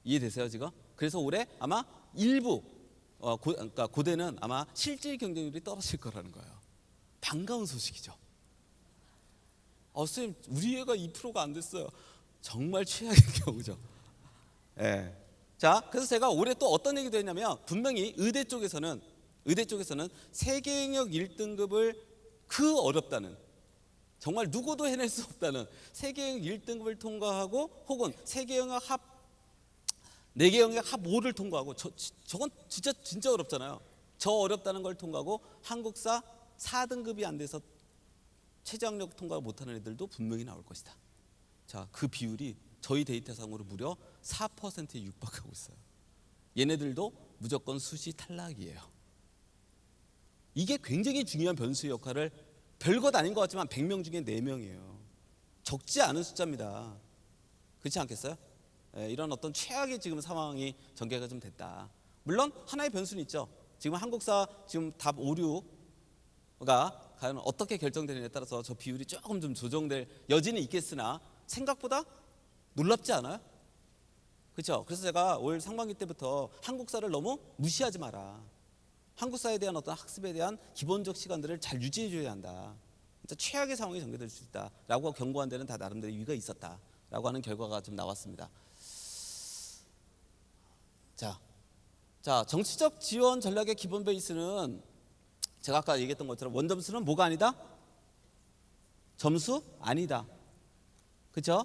이해되세요 지금? 그래서 올해 아마 일부 그러니까 고대는 아마 실질 경쟁률이 떨어질 거라는 거예요. 반가운 소식이죠. 선생님 우리 애가 2%가 안 됐어요. 정말 최악의 경우죠. 자, 그래서 제가 올해 또 어떤 얘기도 했냐면 분명히 의대 쪽에서는 세계 영역 1등급을 그 어렵다는, 정말 누구도 해낼 수 없다는 세계 영역 1등급을 통과하고 혹은 세계 영역 합 4개 영역 합 5를 통과하고 저건 진짜 어렵잖아요. 저 어렵다는 걸 통과하고 한국사 4등급이 안 돼서 최저학력 통과 못하는 애들도 분명히 나올 것이다. 자, 그 비율이 저희 데이터상으로 무려 4%에 육박하고 있어요. 얘네들도 무조건 수시 탈락이에요. 이게 굉장히 중요한 변수의 역할을, 별것 아닌 것 같지만 100명 중에 4명이에요. 적지 않은 숫자입니다. 그렇지 않겠어요? 이런 어떤 최악의 지금 상황이 전개가 좀 됐다. 물론 하나의 변수는 있죠. 지금 한국사 지금 답 5, 6가 과연 어떻게 결정되느냐에 따라서 저 비율이 조금 좀 조정될 여지는 있겠으나 생각보다 놀랍지 않아요? 그렇죠? 그래서 제가 올 상반기 때부터 한국사를 너무 무시하지 마라. 한국사에 대한 어떤 학습에 대한 기본적 시간들을 잘 유지해 줘야 한다. 진짜 최악의 상황이 전개될 수 있다라고 경고한 데는 다 나름대로 이유가 있었다라고 하는 결과가 좀 나왔습니다. 자, 정치적 지원 전략의 기본 베이스는 제가 아까 얘기했던 것처럼 원점수는 뭐가 아니다? 점수? 아니다. 그렇죠?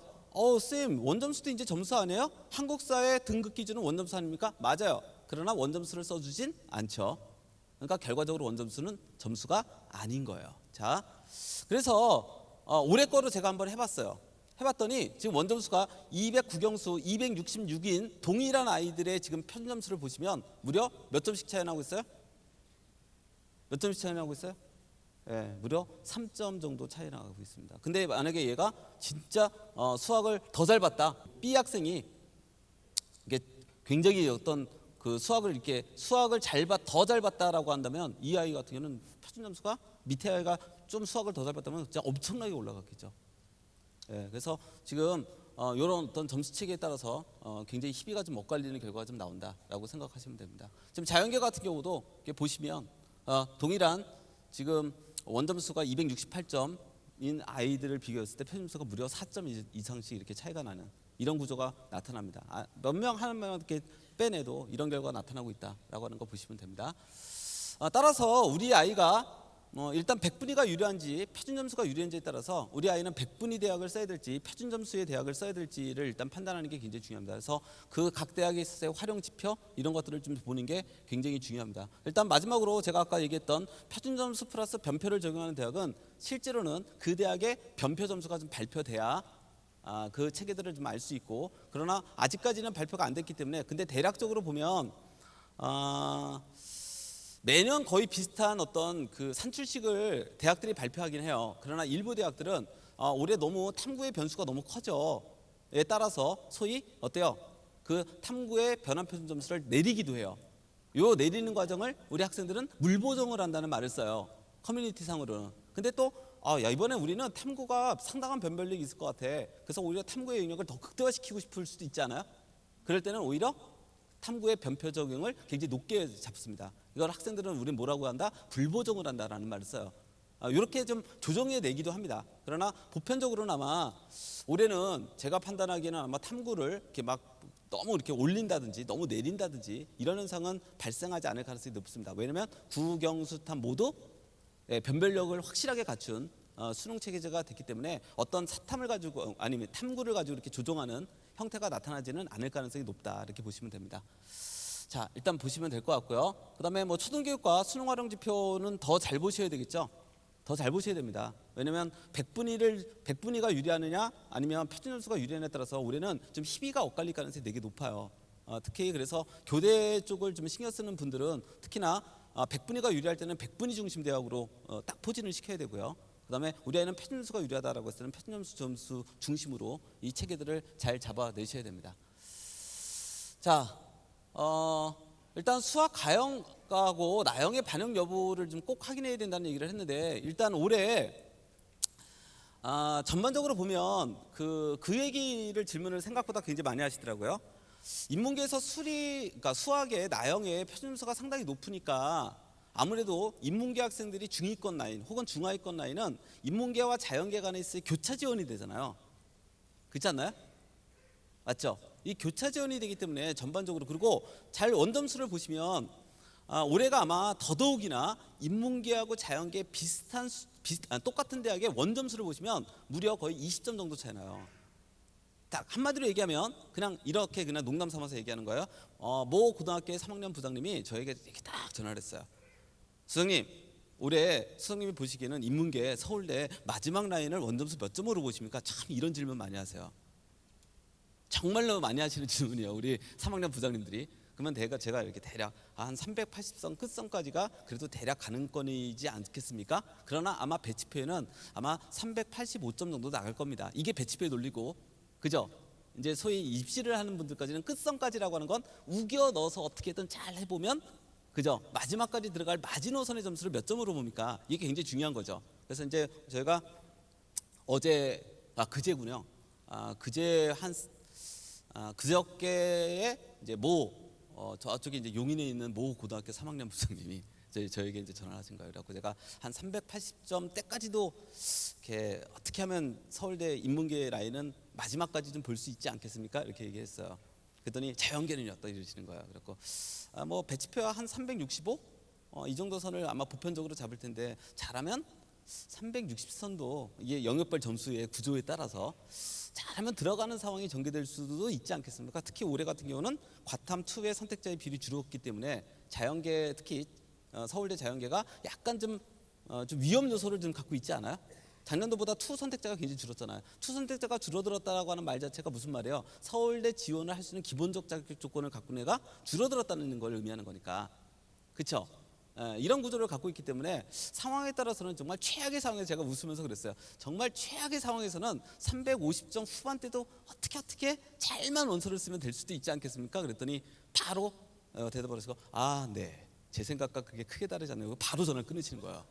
쌤, 원점수도 이제 점수 아니에요? 한국사의 등급 기준은 원점수 아닙니까? 맞아요. 그러나 원점수를 써주진 않죠. 그러니까 결과적으로 원점수는 점수가 아닌 거예요. 자, 그래서 올해 거로 제가 한번 해봤어요. 해봤더니 지금 원점수가 209경수 266인 동일한 아이들의 지금 평점수를 보시면 무려 몇 점씩 차이 나고 있어요? 몇 점씩 차이 나고 있어요? 예, 무려 3점 정도 차이 나고 있습니다. 근데 만약에 얘가 진짜 수학을 더 잘 봤다. B 학생이 이게 굉장히 어떤 그 수학을 더 잘 봤다라고 한다면 이 아이 같은 경우는 표준 점수가 밑에 아이가 좀 수학을 더 잘 봤다면 진짜 엄청나게 올라갔겠죠. 예, 그래서 지금 이런 어떤 점수 체계에 따라서 굉장히 희비가 좀 엇갈리는 결과가 좀 나온다라고 생각하시면 됩니다. 지금 자연계 같은 경우도 이렇게 보시면 동일한 지금 원점수가 268점인 아이들을 비교했을 때 표준점수가 무려 4점 이상씩 이렇게 차이가 나는 이런 구조가 나타납니다. 몇 명 한 명 이렇게 빼내도 이런 결과가 나타나고 있다라고 하는 거 보시면 됩니다. 따라서 우리 아이가 일단 백분위가 유리한지 표준점수가 유리한지에 따라서 우리 아이는 백분위 대학을 써야 될지 표준점수의 대학을 써야 될지를 일단 판단하는 게 굉장히 중요합니다. 그래서 그 각 대학에 있어서의 활용 지표 이런 것들을 좀 보는 게 굉장히 중요합니다. 일단 마지막으로 제가 아까 얘기했던 표준점수 플러스 변표를 적용하는 대학은 실제로는 그 대학의 변표 점수가 좀 발표돼야 그 체계들을 좀 알 수 있고, 그러나 아직까지는 발표가 안 됐기 때문에 근데 대략적으로 보면 매년 거의 비슷한 어떤 그 산출식을 대학들이 발표하긴 해요. 그러나 일부 대학들은 올해 너무 탐구의 변수가 너무 커져에 따라서 소위 어때요? 그 탐구의 변환 표준 점수를 내리기도 해요. 요 내리는 과정을 우리 학생들은 물보정을 한다는 말을 써요. 커뮤니티 상으로는. 근데 또 야, 이번에 우리는 탐구가 상당한 변별력이 있을 것 같아. 그래서 오히려 탐구의 영역을 더 극대화시키고 싶을 수도 있지 않아요? 그럴 때는 오히려 탐구의 변표 적용을 굉장히 높게 잡습니다. 이걸 학생들은 우리는 뭐라고 한다? 불보정을 한다라는 말을 써요. 이렇게 좀 조정해 내기도 합니다. 그러나 보편적으로는 아마 올해는 제가 판단하기에는 아마 탐구를 이렇게 막 너무 이렇게 올린다든지 너무 내린다든지 이런 현상은 발생하지 않을 가능성이 높습니다. 왜냐하면 구경수탐 모두 변별력을 확실하게 갖춘 수능 체계제가 됐기 때문에 어떤 사탐을 가지고 아니면 탐구를 가지고 이렇게 조정하는 형태가 나타나지는 않을 가능성이 높다 이렇게 보시면 됩니다. 자, 일단 보시면 될 것 같고요. 그다음에 뭐 초등교육과 수능 활용 지표는 더 잘 보셔야 되겠죠. 더 잘 보셔야 됩니다. 왜냐하면 백분위가 유리하느냐 아니면 표준점수가 유리하느냐에 따라서 올해는 좀 희비가 엇갈릴 가능성이 되게 높아요. 특히 그래서 교대 쪽을 좀 신경 쓰는 분들은 특히나 백분위가 유리할 때는 백분위 중심 대학으로 딱 포진을 시켜야 되고요. 그다음에 우리 아이는 표준점수가 유리하다라고 했을 때는 표준점수 점수 중심으로 이 체계들을 잘 잡아내셔야 됩니다. 자, 일단 수학 가형하고 나형의 반영 여부를 좀 꼭 확인해야 된다는 얘기를 했는데, 일단 올해 전반적으로 보면 그 얘기를 질문을 생각보다 굉장히 많이 하시더라고요. 인문계에서 그러니까 수학의 나형의 표준점수가 상당히 높으니까 아무래도 인문계 학생들이 중위권 라인 혹은 중하위권 라인은 인문계와 자연계 간에 있을 교차 지원이 되잖아요. 그렇지 않나요? 맞죠? 이 교차 지원이 되기 때문에 전반적으로, 그리고 잘 원점수를 보시면 올해가 아마 더더욱이나 인문계하고 자연계 똑같은 대학의 원점수를 보시면 무려 거의 20점 정도 차이 나요. 딱 한마디로 얘기하면 그냥 이렇게 그냥 농담 삼아서 얘기하는 거예요. 모 고등학교의 3학년 부장님이 저에게 이렇게 딱 전화를 했어요. 수석님, 올해 수석님이 보시기에는 인문계 서울대 마지막 라인을 원점수 몇 점으로 보십니까? 참 이런 질문 많이 하세요. 정말로 많이 하시는 질문이에요, 우리 3학년 부장님들이. 그러면 제가 이렇게 대략 한 380선 끝선까지가 그래도 대략 가능권이지 않겠습니까? 그러나 아마 배치표에는 아마 385점 정도 나갈 겁니다. 이게 배치표에 놀리고, 그죠? 이제 소위 입시를 하는 분들까지는 끝선까지라고 하는 건 우겨 넣어서 어떻게든 잘 해보면, 그죠? 마지막까지 들어갈 마지노선의 점수를 몇 점으로 봅니까? 이게 굉장히 중요한 거죠. 그래서 이제 저희가 그제군요. 그제 한 그저께에 이제 저쪽에 이제 용인에 있는 모 고등학교 3학년 부장님이 저에게 이제 전화하신 거예요. 그래서 제가 한 380점대까지도 이렇게 어떻게 하면 서울대 인문계 라인은 마지막까지 좀 볼 수 있지 않겠습니까? 이렇게 얘기했어요. 그랬더니 자연계는요, 또 이러시는 거예요. 그래서 뭐 배치표야 한 365? 이 정도 선을 아마 보편적으로 잡을 텐데 잘하면 360선도 이게 영역별 점수의 구조에 따라서 잘하면 들어가는 상황이 전개될 수도 있지 않겠습니까? 특히 올해 같은 경우는 과탐 2의 선택자의 비율이 줄었기 때문에 자연계, 특히 서울대 자연계가 약간 좀 위험 요소를 좀 갖고 있지 않아요? 작년도보다 투 선택자가 굉장히 줄었잖아요. 투 선택자가 줄어들었다고 하는 말 자체가 무슨 말이에요? 서울대 지원을 할 수 있는 기본적 자격 조건을 갖고 있는 애가 줄어들었다는 걸 의미하는 거니까. 그렇죠? 이런 구조를 갖고 있기 때문에 상황에 따라서는 정말 최악의 상황에, 제가 웃으면서 그랬어요. 정말 최악의 상황에서는 350점 후반대도 어떻게 잘만 원서를 쓰면 될 수도 있지 않겠습니까? 그랬더니 바로 대답을 하시고 네, 제 생각과 그게 크게 다르지 않네요. 바로 전화를 끊으시는 거예요.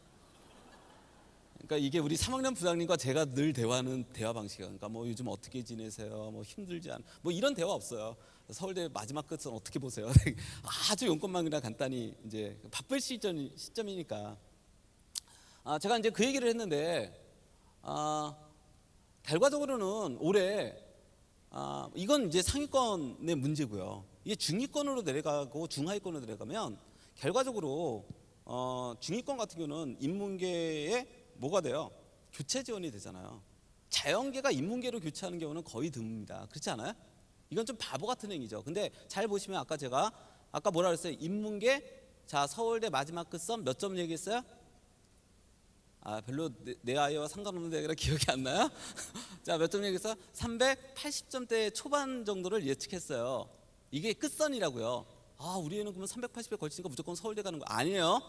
그러니까 이게 우리 3학년 부장님과 제가 늘 대화하는 대화 방식이에요. 그러니까 뭐 요즘 어떻게 지내세요? 뭐 힘들지 않? 뭐 이런 대화 없어요. 서울대 마지막 끝은 어떻게 보세요? 아주 용건만 그냥 간단히 이제 바쁠 시점이니까. 제가 이제 그 얘기를 했는데 결과적으로는 올해 이건 이제 상위권의 문제고요. 이게 중위권으로 내려가고 중하위권으로 내려가면 결과적으로 중위권 같은 경우는 인문계에 뭐가 돼요? 교체 지원이 되잖아요. 자연계가 인문계로 교체하는 경우는 거의 드뭅니다. 그렇지 않아요? 이건 좀 바보 같은 행위죠. 근데 잘 보시면 아까 뭐라 그랬어요? 인문계, 자 서울대 마지막 끝선 몇 점 얘기했어요? 별로 내 아이와 상관없는데 그래 기억이 안 나요? 자, 몇 점 얘기했어요? 380점대 초반 정도를 예측했어요. 이게 끝선이라고요. 우리 애는 그러면 380에 걸치니까 무조건 서울대 가는 거 아니에요?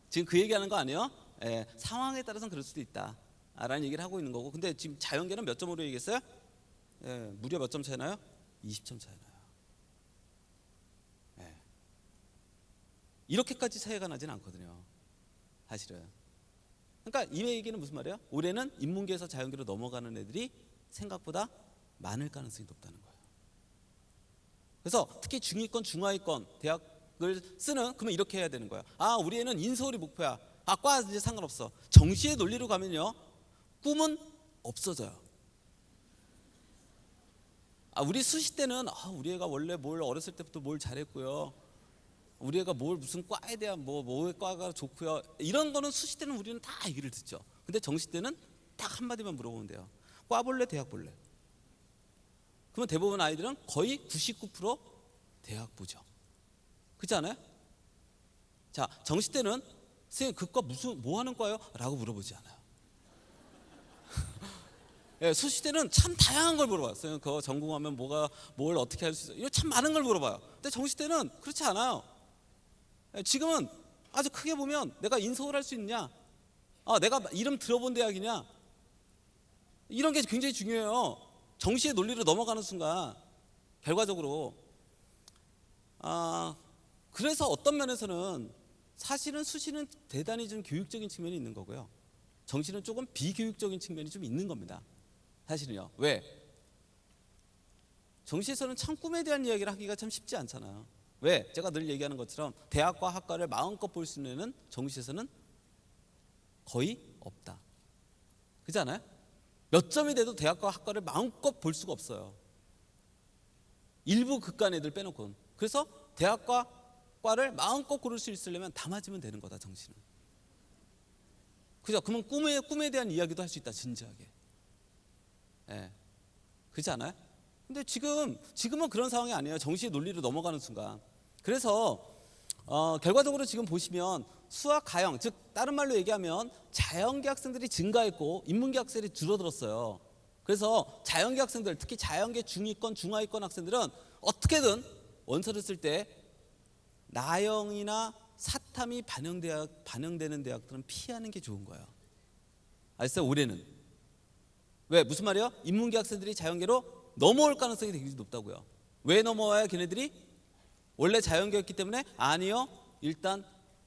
지금 그 얘기하는 거 아니에요? 상황에 따라서는 그럴 수도 있다 라는 얘기를 하고 있는 거고. 근데 지금 자연계는 몇 점으로 얘기했어요? 무려 몇 점 차이 나요? 20점 차이 나요. 이렇게까지 차이가 나진 않거든요, 사실은. 그러니까 이 얘기는 무슨 말이에요? 올해는 인문계에서 자연계로 넘어가는 애들이 생각보다 많을 가능성이 높다는 거예요. 그래서 특히 중위권, 중하위권 대학을 쓰는, 그러면 이렇게 해야 되는 거예요. 우리 애는 인서울이 목표야. 과 이제 상관없어. 정시의 논리로 가면요, 꿈은 없어져요. 우리 수시 때는 우리 애가 원래 뭘 어렸을 때부터 뭘 잘했고요, 우리 애가 무슨 과에 대한 뭐의 과가 좋고요, 이런 거는 수시 때는 우리는 다 얘기를 듣죠. 근데 정시 때는 딱 한마디만 물어보면 돼요. 과 볼래, 대학 볼래? 그러면 대부분 아이들은 거의 99% 대학 보죠. 그렇지 않아요? 자, 정시 때는 선생님 그 과 뭐 하는 과요? 라고 물어보지 않아요. 수시 때는 참 다양한 걸 물어봐요. 선생님 그거 전공하면 뭘 어떻게 할 수 있어요? 이거 참 많은 걸 물어봐요. 근데 정시 때는 그렇지 않아요. 지금은 아주 크게 보면 내가 인서울 할 수 있냐, 내가 이름 들어본 대학이냐, 이런 게 굉장히 중요해요. 정시의 논리로 넘어가는 순간 결과적으로 그래서 어떤 면에서는 사실은 수시는 대단히 좀 교육적인 측면이 있는 거고요, 정시는 조금 비교육적인 측면이 좀 있는 겁니다, 사실은요. 왜? 정시에서는 참 꿈에 대한 이야기를 하기가 참 쉽지 않잖아요. 왜? 제가 늘 얘기하는 것처럼 대학과 학과를 마음껏 볼 수 있는 정시에서는 거의 없다. 그렇지 않아요? 몇 점이 돼도 대학과 학과를 마음껏 볼 수가 없어요, 일부 극간 애들 빼놓고는. 그래서 대학과 과를 마음껏 고를 수 있으려면 다 맞으면 되는 거다, 정시는. 그죠? 그러면 꿈에 대한 이야기도 할 수 있다, 진지하게. 그렇지 않아요? 근데 지금은 그런 상황이 아니에요. 정시의 논리로 넘어가는 순간. 그래서 결과적으로 지금 보시면 수학, 가형, 즉 다른 말로 얘기하면 자연계 학생들이 증가했고 인문계 학생들이 줄어들었어요. 그래서 자연계 학생들, 특히 자연계 중위권, 중하위권 학생들은 어떻게든 원서를 쓸 때 나형이나 사탐이 반영되는 대학들은 피하는 게 좋은 거예요. 아시죠? 올해는. 왜? 무슨 말이에요? 인문계 학생들이 자연계로 넘어올 가능성이 되게 높다고요. 왜 넘어와요? 걔네들이 원래 자연계였기 때문에? 아니요, 일단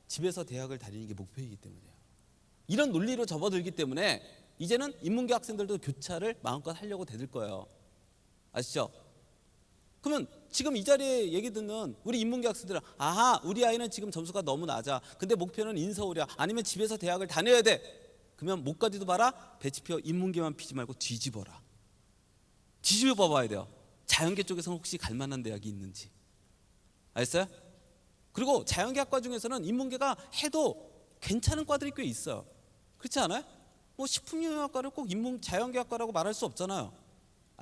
집에서 대학을 다니는 게 목표이기 때문이에요. 이런 논리로 접어들기 때문에 이제는 인문계 학생들도 교차를 마음껏 하려고 대들 거예요. 아시죠? 그러면 지금 이 자리에 얘기 듣는 우리 인문계 학생들은 아하, 우리 아이는 지금 점수가 너무 낮아. 근데 목표는 인서울이야. 아니면 집에서 대학을 다녀야 돼. 그러면 목까지도 봐라. 배치표 인문계만 피지 말고 뒤집어라. 뒤집어 봐야 돼요. 자연계 쪽에서는 혹시 갈 만한 대학이 있는지. 알겠어요? 그리고 자연계학과 중에서는 인문계가 해도 괜찮은 과들이 꽤 있어요. 그렇지 않아요? 뭐 식품영양학과를 꼭 자연계학과라고 말할 수 없잖아요.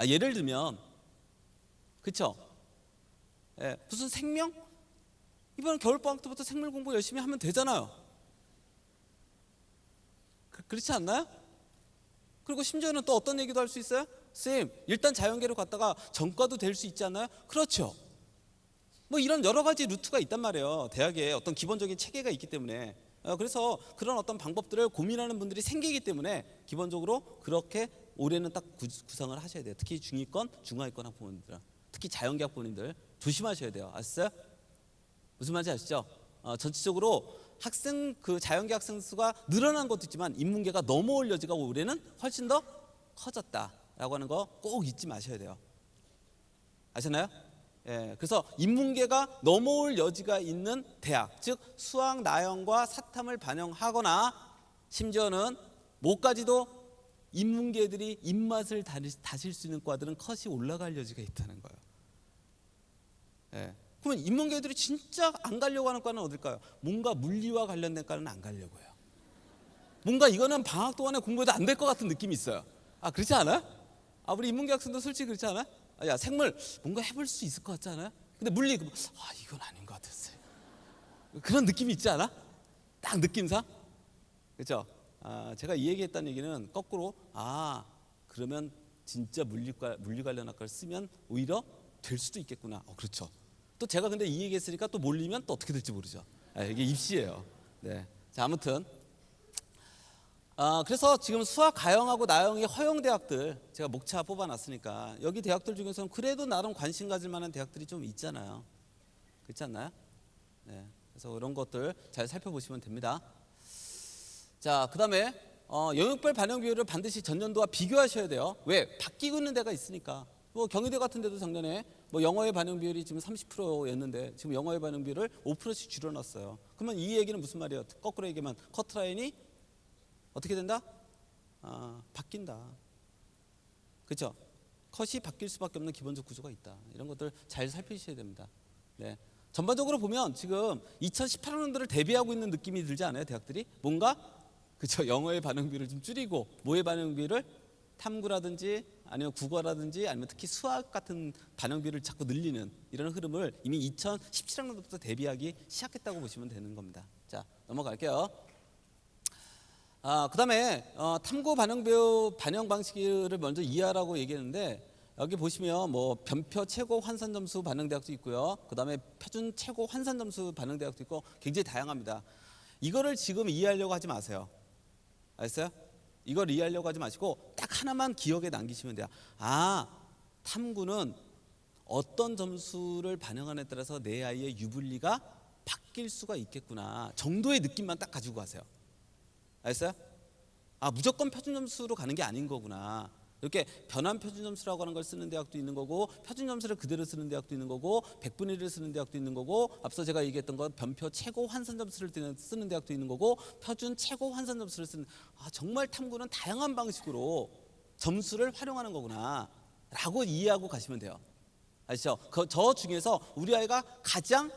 예를 들면 그렇죠? 무슨 생명? 이번 겨울방학 때부터 생물 공부 열심히 하면 되잖아요. 그렇지 않나요? 그리고 심지어는 또 어떤 얘기도 할 수 있어요? 쌤, 일단 자연계로 갔다가 전과도 될 수 있지 않나요? 그렇죠. 뭐 이런 여러 가지 루트가 있단 말이에요. 대학에 어떤 기본적인 체계가 있기 때문에. 그래서 그런 어떤 방법들을 고민하는 분들이 생기기 때문에 기본적으로 그렇게 올해는 딱 구상을 하셔야 돼요. 특히 중위권, 중하위권 학부모님들, 특히 자연계 학부모님들 조심하셔야 돼요. 아셨어요? 무슨 말인지 아시죠? 전체적으로 학생 자연계 학생 수가 늘어난 것도 있지만 인문계가 넘어올 여지가 올해는 훨씬 더 커졌다라고 하는 거 꼭 잊지 마셔야 돼요. 아셨나요? 그래서 인문계가 넘어올 여지가 있는 대학, 즉 수학 나형과 사탐을 반영하거나 심지어는 뭐까지도 인문계들이 입맛을 다실 수 있는 과들은 컷이 올라갈 여지가 있다는 거예요. 그러면 인문계들이 진짜 안 가려고 하는 과는 어딜까요? 뭔가 물리와 관련된 과는 안 가려고 해요. 뭔가 이거는 방학 동안에 공부해도 안 될 것 같은 느낌이 있어요. 그렇지 않아요? 우리 인문계 학생도 솔직히 그렇지 않아요? 야, 생물 뭔가 해볼 수 있을 것 같지 않아요? 근데 물리 이건 아닌 것 같았어요. 그런 느낌이 있지 않아? 딱 느낌상. 그렇죠? 제가 이 얘기했다는 얘기는 거꾸로 그러면 진짜 물리 관련 학과를 쓰면 오히려 될 수도 있겠구나. 그렇죠. 또 제가 근데 이 얘기했으니까 또 몰리면 또 어떻게 될지 모르죠. 이게 입시예요. 네. 자, 아무튼 그래서 지금 수학 가형하고 나형이 허용 대학들 제가 목차 뽑아놨으니까 여기 대학들 중에서는 그래도 나름 관심 가질 만한 대학들이 좀 있잖아요. 그렇지 않나요? 네. 그래서 이런 것들 잘 살펴보시면 됩니다. 자, 그다음에 영역별 반영 비율을 반드시 전년도와 비교하셔야 돼요. 왜? 바뀌고 있는 데가 있으니까. 뭐 경희대 같은 데도 작년에 뭐 영어의 반영 비율이 지금 30%였는데 지금 영어의 반영 비율을 5%씩 줄여놨어요. 그러면 이 얘기는 무슨 말이에요? 거꾸로 얘기하면 커트라인이 어떻게 된다? 바뀐다. 그렇죠? 컷이 바뀔 수밖에 없는 기본적 구조가 있다. 이런 것들 잘 살피셔야 됩니다. 네. 전반적으로 보면 지금 2018년도를 대비하고 있는 느낌이 들지 않아요? 대학들이 뭔가 그렇죠? 영어의 반응 비율을 좀 줄이고 뭐의 반응 비율을 탐구라든지 아니면 국어라든지 아니면 특히 수학 같은 반응 비율을 자꾸 늘리는 이런 흐름을 이미 2017년도부터 대비하기 시작했다고 보시면 되는 겁니다. 자, 넘어갈게요. 그다음에 탐구 반영 방식을 먼저 이해하라고 얘기했는데 여기 보시면 뭐 변표 최고 환산 점수 반영 대학도 있고요. 그다음에 표준 최고 환산 점수 반영 대학도 있고 굉장히 다양합니다. 이거를 지금 이해하려고 하지 마세요. 알았어요? 이걸 이해하려고 하지 마시고 딱 하나만 기억에 남기시면 돼요. 탐구는 어떤 점수를 반영하느냐에 따라서 내 아이의 유불리가 바뀔 수가 있겠구나 정도의 느낌만 딱 가지고 가세요. 알았어요? 무조건 표준 점수로 가는 게 아닌 거구나. 이렇게 변환 표준 점수라고 하는 걸 쓰는 대학도 있는 거고 표준 점수를 그대로 쓰는 대학도 있는 거고 100분의 1을 쓰는 대학도 있는 거고 앞서 제가 얘기했던 건 변표 최고 환산 점수를 쓰는 대학도 있는 거고 표준 최고 환산 점수를 쓰는 정말 탐구는 다양한 방식으로 점수를 활용하는 거구나 라고 이해하고 가시면 돼요. 아시죠? 저 중에서 우리 아이가 가장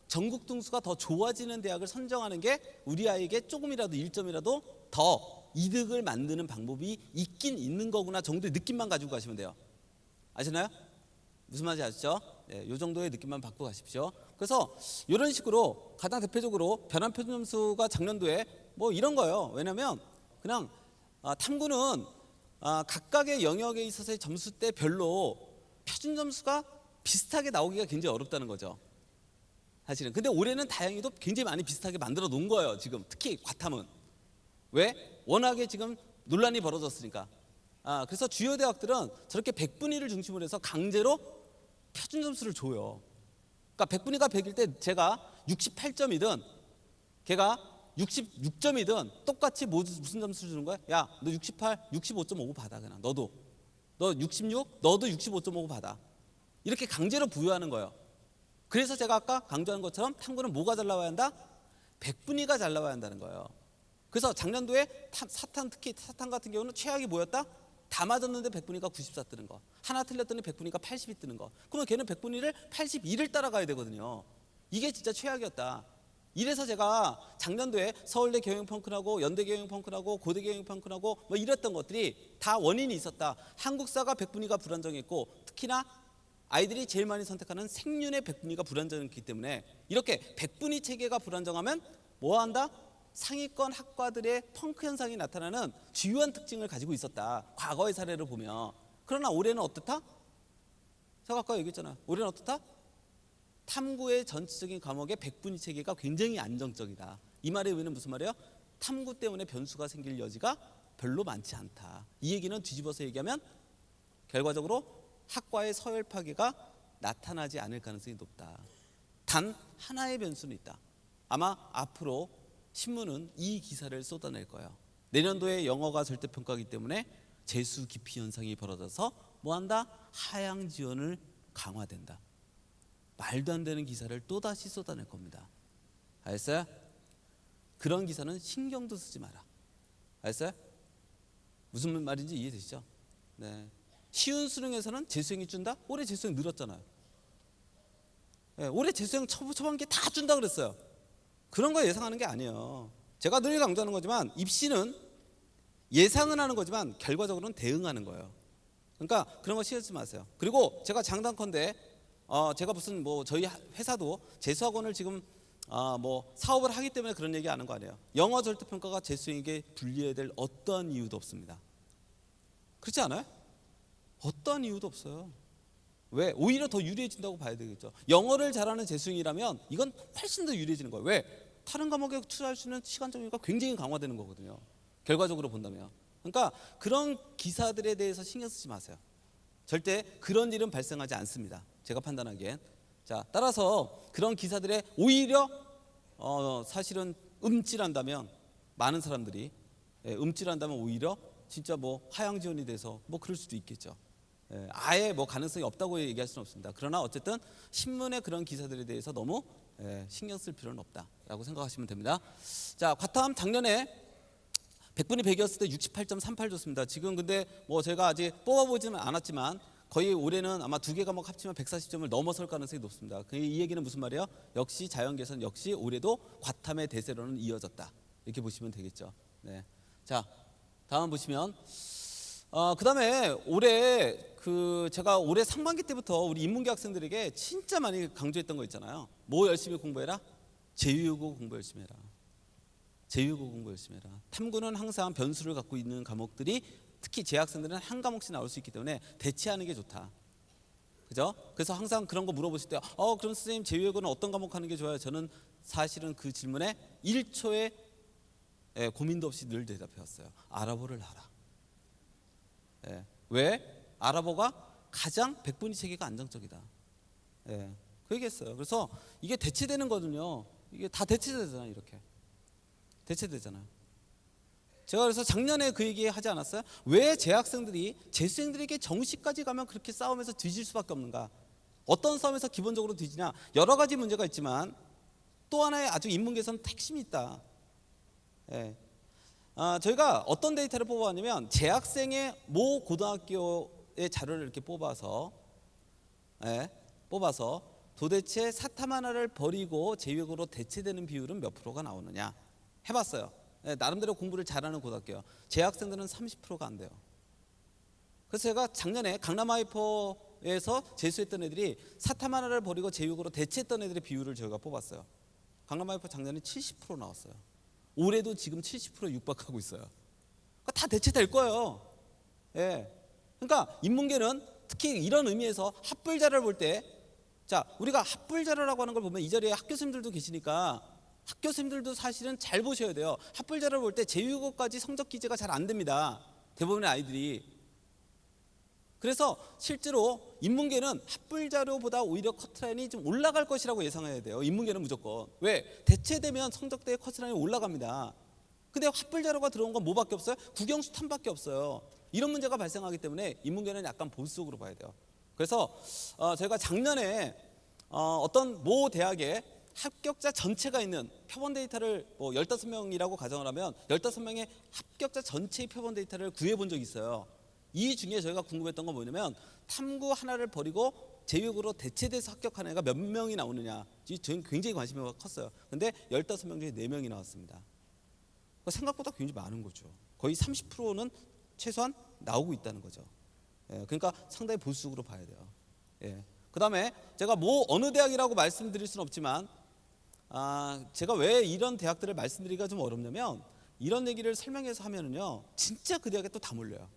전국 등수가 더 좋아지는 대학을 선정하는 게 우리 아이에게 조금이라도 1점이라도 더 이득을 만드는 방법이 있긴 있는 거구나 정도의 느낌만 가지고 가시면 돼요. 아시나요? 무슨 말인지 아시죠? 네, 이 정도의 느낌만 받고 가십시오. 그래서 이런 식으로 가장 대표적으로 변환 표준 점수가 작년도에 뭐 이런 거예요. 왜냐하면 그냥 탐구는 각각의 영역에 있어서의 점수대별로 표준 점수가 비슷하게 나오기가 굉장히 어렵다는 거죠. 사실은. 근데 올해는 다행히도 굉장히 많이 비슷하게 만들어 놓은 거예요. 지금 특히 과탐은. 왜? 워낙에 지금 논란이 벌어졌으니까. 그래서 주요 대학들은 저렇게 100분위 1을 중심으로 해서 강제로 표준 점수를 줘요. 그러니까 100분위가 100일 때 제가 68점이든 걔가 66점이든 똑같이 무슨 점수를 주는 거야? 야, 너 68, 65.5 받아 그냥. 너 66, 너도 65.5 받아. 이렇게 강제로 부여하는 거예요. 그래서 제가 아까 강조한 것처럼 탐구는 뭐가 잘 나와야 한다? 백분위가 잘 나와야 한다는 거예요. 그래서 작년도에 사탄, 특히 사탄 같은 경우는 최악이 뭐였다? 다 맞았는데 백분위가 94 뜨는 거. 하나 틀렸더니 백분위가 80이 뜨는 거. 그러면 걔는 백분위를 82를 따라가야 되거든요. 이게 진짜 최악이었다. 이래서 제가 작년도에 서울대 경영평균하고 연대 경영평균하고 고대 경영평균하고 뭐 이랬던 것들이 다 원인이 있었다. 한국사가 백분위가 불안정했고 특히나 아이들이 제일 많이 선택하는 생윤의 백분위가 불안정했기 때문에 이렇게 백분위 체계가 불안정하면 뭐 한다? 상위권 학과들의 펑크 현상이 나타나는 주요한 특징을 가지고 있었다. 과거의 사례를 보면. 그러나 올해는 어떻다? 제가 아까 얘기했잖아요. 올해는 어떻다? 탐구의 전체적인 과목의 백분위 체계가 굉장히 안정적이다. 이 말의 의미는 무슨 말이에요? 탐구 때문에 변수가 생길 여지가 별로 많지 않다. 이 얘기는 뒤집어서 얘기하면 결과적으로 학과의 서열 파괴가 나타나지 않을 가능성이 높다. 단 하나의 변수는 있다. 아마 앞으로 신문은 이 기사를 쏟아낼 거예요. 내년도에 영어가 절대평가이기 때문에 재수 기피 현상이 벌어져서 뭐한다? 하향 지원을 강화된다. 말도 안 되는 기사를 또다시 쏟아낼 겁니다. 알았어요? 그런 기사는 신경도 쓰지 마라. 알았어요? 무슨 말인지 이해되시죠? 네. 쉬운 수능에서는 재수행이 준다? 올해 재수행 늘었잖아요. 네, 올해 재수행 초반기 다 준다 그랬어요. 그런 거 예상하는 게 아니에요. 제가 늘 강조하는 거지만 입시는 예상은 하는 거지만 결과적으로는 대응하는 거예요. 그러니까 그런 거 신경 쓰지 마세요. 그리고 제가 장단컨대 제가 무슨 뭐 저희 회사도 재수학원을 지금 뭐 사업을 하기 때문에 그런 얘기 하는 거 아니에요. 영어 절대평가가 재수행에게 불리해야 될 어떠한 이유도 없습니다. 그렇지 않아요? 어떠한 이유도 없어요. 왜? 오히려 더 유리해진다고 봐야 되겠죠. 영어를 잘하는 재수행이라면 이건 훨씬 더 유리해지는 거예요. 왜? 다른 과목에 투자할 수 있는 시간 정리가 굉장히 강화되는 거거든요. 결과적으로 본다면. 그러니까 그런 기사들에 대해서 신경 쓰지 마세요. 절대 그런 일은 발생하지 않습니다. 제가 판단하기엔. 자, 따라서 그런 기사들에 오히려 사실은 음질한다면 많은 사람들이 음질한다면 오히려 진짜 뭐 하향 지원이 돼서 뭐 그럴 수도 있겠죠. 아예 뭐 가능성이 없다고 얘기할 수는 없습니다. 그러나 어쨌든 신문의 그런 기사들에 대해서 너무 신경 쓸 필요는 없다라고 생각하시면 됩니다. 자, 과탐 작년에 100분이 100이었을 때 68.38 줬습니다. 지금 근데 뭐 제가 아직 뽑아보지는 않았지만 거의 올해는 아마 두 개 과목 합치면 140점을 넘어설 가능성이 높습니다. 이 얘기는 무슨 말이에요? 역시 자연계산 역시 올해도 과탐의 대세로는 이어졌다. 이렇게 보시면 되겠죠. 네. 자, 다음 보시면 그다음에 올해 제가 올해 상반기 때부터 우리 인문계 학생들에게 진짜 많이 강조했던 거 있잖아요. 뭐 열심히 공부해라? 제휴고 공부 열심히 해라. 제휴고 공부 열심히 해라. 탐구는 항상 변수를 갖고 있는 과목들이 특히 재학생들은 한 과목씩 나올 수 있기 때문에 대체하는 게 좋다. 그죠? 그래서 항상 그런 거 물어보실 때 그럼 선생님 제휴고는 어떤 과목 하는 게 좋아요? 저는 사실은 그 질문에 1초의 고민도 없이 늘 대답해 왔어요. 아랍어를 알아. 왜? 아랍어가 가장 백분위 체계가 안정적이다. 그 얘기했어요. 그래서 이게 대체되는 거거든요. 이게 다 대체되잖아요. 이렇게 대체되잖아요. 제가 그래서 작년에 그 얘기 하지 않았어요? 왜 재학생들이 재수생들에게 정시까지 가면 그렇게 싸움에서 뒤질 수밖에 없는가? 어떤 싸움에서 기본적으로 뒤지냐? 여러 가지 문제가 있지만 또 하나의 아주 인문계에서는 핵심이 있다. 저희가 어떤 데이터를 뽑아왔냐면 재학생의 모 고등학교의 자료를 이렇게 뽑아서 도대체 사탐 하나를 버리고 제휴고로 대체되는 비율은 몇 프로가 나오느냐 해봤어요. 나름대로 공부를 잘하는 고등학교요. 재학생들은 30%가 안 돼요. 그래서 제가 작년에 강남 하이퍼에서 재수했던 애들이 사탐 하나를 버리고 제휴고로 대체했던 애들의 비율을 저희가 뽑았어요. 강남 하이퍼 작년에 70% 나왔어요. 올해도 지금 70% 육박하고 있어요. 그러니까 다 대체될 거예요. 그러니까 인문계는 특히 이런 의미에서 합불 자료를 볼 때, 자, 우리가 합불 자료라고 하는 걸 보면 이 자리에 학교생들도 계시니까 학교생들도 사실은 잘 보셔야 돼요. 합불 자료를 볼 때 제휴고까지 성적 기재가 잘 안 됩니다. 대부분의 아이들이. 그래서 실제로 인문계는 합불 자료보다 오히려 커트라인이 좀 올라갈 것이라고 예상해야 돼요. 인문계는 무조건. 왜? 대체되면 성적대의 커트라인이 올라갑니다. 근데 합불 자료가 들어온 건 뭐밖에 없어요? 국영수 탐밖에 없어요. 이런 문제가 발생하기 때문에 인문계는 약간 보수적으로 봐야 돼요. 그래서 제가 작년에 어떤 모 대학에 합격자 전체가 있는 표본 데이터를 뭐 15명이라고 가정을 하면 15명의 합격자 전체의 표본 데이터를 구해 본 적이 있어요. 이 중에 저희가 궁금했던 건 뭐냐면 탐구 하나를 버리고 제육으로 대체돼서 합격한 애가 몇 명이 나오느냐. 저희는 굉장히 관심이 컸어요. 근데 15명 중에 4명이 나왔습니다. 생각보다 굉장히 많은 거죠. 거의 30%는 최소한 나오고 있다는 거죠. 그러니까 상당히 보수적으로 봐야 돼요. 그 다음에 제가 뭐 어느 대학이라고 말씀드릴 수는 없지만 제가 왜 이런 대학들을 말씀드리기가 좀 어렵냐면 이런 얘기를 설명해서 하면은요 진짜 그 대학에 또 다 몰려요.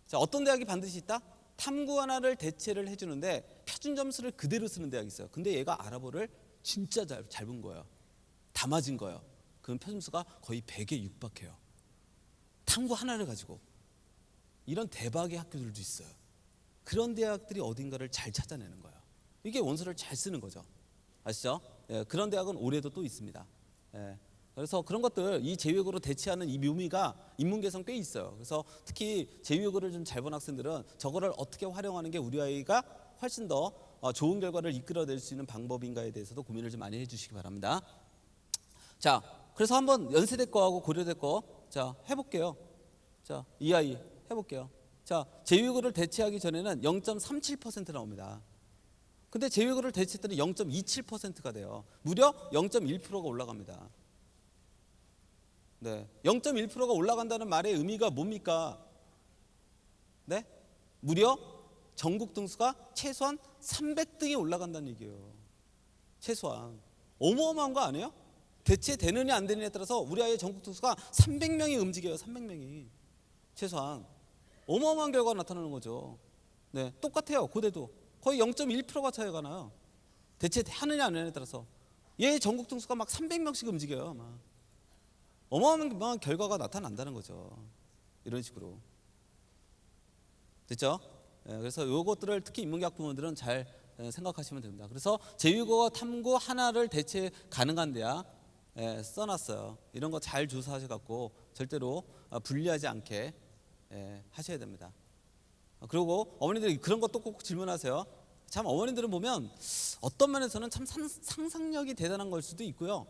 자, 어떤 대학이 반드시 있다? 탐구 하나를 대체를 해주는데 표준 점수를 그대로 쓰는 대학이 있어요. 근데 얘가 알아보를 진짜 잘 본 거예요. 다 맞은 거예요. 그럼 표준점수가 거의 100에 육박해요. 탐구 하나를 가지고. 이런 대박의 학교들도 있어요. 그런 대학들이 어딘가를 잘 찾아내는 거예요. 이게 원서를 잘 쓰는 거죠. 아시죠? 그런 대학은 올해도 또 있습니다. 그래서 그런 것들, 이 제휴국어로 대체하는 이 묘미가 인문 개성 꽤 있어요. 그래서 특히 제휴국어를 좀 잘 본 학생들은 저거를 어떻게 활용하는 게 우리 아이가 훨씬 더 좋은 결과를 이끌어낼 수 있는 방법인가에 대해서도 고민을 좀 많이 해주시기 바랍니다. 자, 그래서 한번 연세대 거하고 고려대 거 자 해볼게요. 자, 이 아이 해볼게요. 자, 제휴국어를 대체하기 전에는 0.37% 나옵니다. 근데 제휴국어를 대체했더니 0.27%가 돼요. 무려 0.1%가 올라갑니다. 네, 0.1%가 올라간다는 말의 의미가 뭡니까? 네, 무려 전국 등수가 최소한 300등이 올라간다는 얘기예요. 최소한 어마어마한 거 아니에요? 대체되느냐 안 되느냐에 따라서 우리 아이의 전국 등수가 300명이 움직여요. 300명이 최소한 어마어마한 결과가 나타나는 거죠. 네, 똑같아요. 고대도 거의 0.1%가 차이가 나요. 대체하느냐 안 하느냐에 따라서 얘 전국 등수가 막 300명씩 움직여요. 막 어마어마한 결과가 나타난다는 거죠. 이런 식으로 됐죠? 그래서 이것들을 특히 인문계학 부모들은 잘 생각하시면 됩니다. 그래서 제휴국어 탐구 하나를 대체 가능한 대학 써놨어요. 이런 거 잘 조사하셔갖고 절대로 불리하지 않게 하셔야 됩니다. 그리고 어머니들이 그런 것도 꼭 질문하세요. 참 어머니들은 보면 어떤 면에서는 참 상상력이 대단한 걸 수도 있고요.